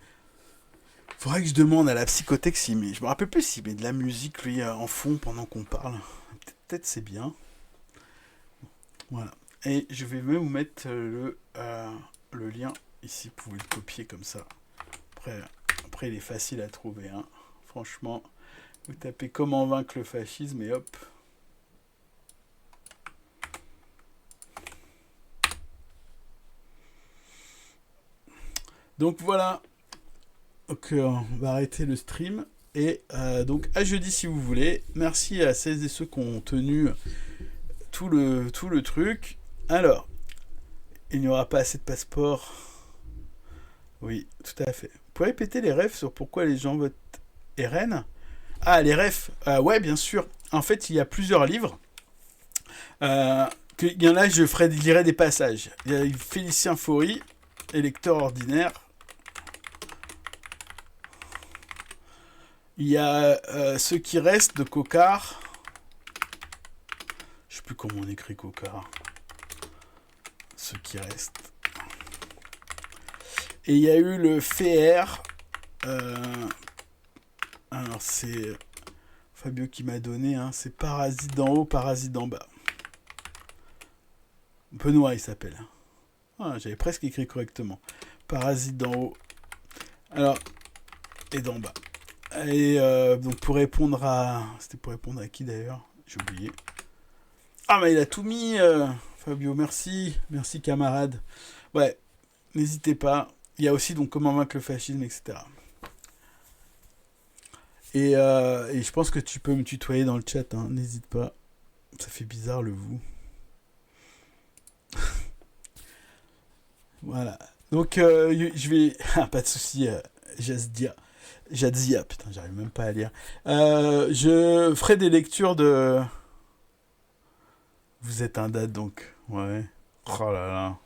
[SPEAKER 1] Faudrait que je demande à la psychothèque s'il met... Je me rappelle plus s'il met de la musique, lui, en fond pendant qu'on parle. Peut-être c'est bien. Voilà. Et je vais même vous mettre le lien ici. Vous pouvez le copier comme ça. Après il est facile à trouver. Franchement, vous tapez comment vaincre le fascisme et hop. Donc voilà. Donc on va arrêter le stream. Et donc à jeudi si vous voulez. Merci à celles et ceux qui ont tenu tout le truc. Alors, il n'y aura pas assez de passeports. Oui, tout à fait. Vous pouvez répéter les refs sur pourquoi les gens votent RN? Ah, les refs. Ouais, bien sûr. En fait, il y a plusieurs livres. Il y en a, je lirai des passages. Il y a Félicien Faury, électeur ordinaire. Il y a Ceux qui restent de Coquart. Je sais plus comment on écrit Coquart. Ceux qui restent. Et il y a eu le FR. Alors c'est Fabio qui m'a donné. Hein, c'est Parasite d'en haut, Parasite d'en bas. Benoît il s'appelle. Ah, j'avais presque écrit correctement. Parasite d'en haut. Alors, et d'en bas. Et donc pour répondre à... C'était pour répondre à qui d'ailleurs? J'ai oublié. Ah mais il a tout mis Fabio, merci. Merci camarade. Ouais, n'hésitez pas. Il y a aussi donc comment vaincre le fascisme, etc. Et je pense que tu peux me tutoyer dans le chat, hein, n'hésite pas. Ça fait bizarre le vous. Voilà. Donc je vais... Ah, pas de souci, Jadzia, putain, j'arrive même pas à lire. Je ferai des lectures de... Vous êtes un date donc. Ouais. Oh là là.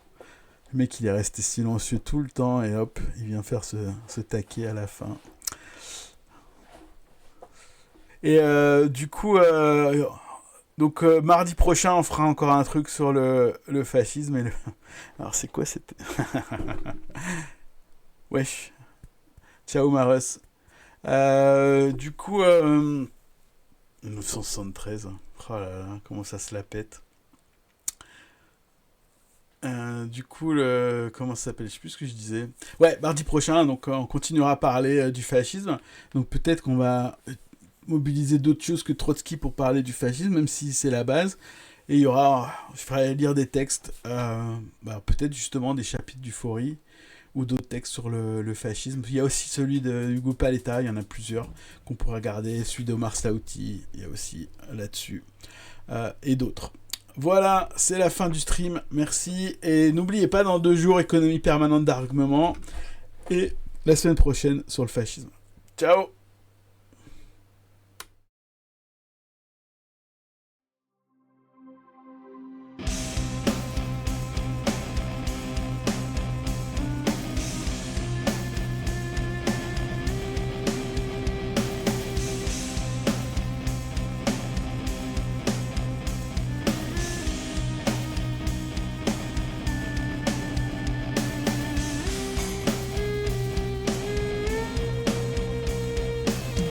[SPEAKER 1] Le mec il est resté silencieux tout le temps et hop, il vient faire ce taquet à la fin. Et du coup, donc mardi prochain on fera encore un truc sur le fascisme et le... Alors c'est quoi cette... Wesh. Ciao Maros. Du coup, 1973. Oh là là, comment ça se la pète. Du coup, comment ça s'appelle? Je sais plus ce que je disais. Ouais, mardi prochain, donc on continuera à parler du fascisme. Donc peut-être qu'on va mobiliser d'autres choses que Trotsky pour parler du fascisme, même si c'est la base. Et il y aura, je ferai lire des textes, peut-être justement des chapitres du Faury ou d'autres textes sur le fascisme. Il y a aussi celui de Hugo Paletta, il y en a plusieurs qu'on pourrait regarder. Celui d'Omar Saouti, il y a aussi là-dessus. Et d'autres. Voilà, c'est la fin du stream. Merci. Et n'oubliez pas, dans 2 jours, économie permanente d'armement. Et la semaine prochaine sur le fascisme. Ciao!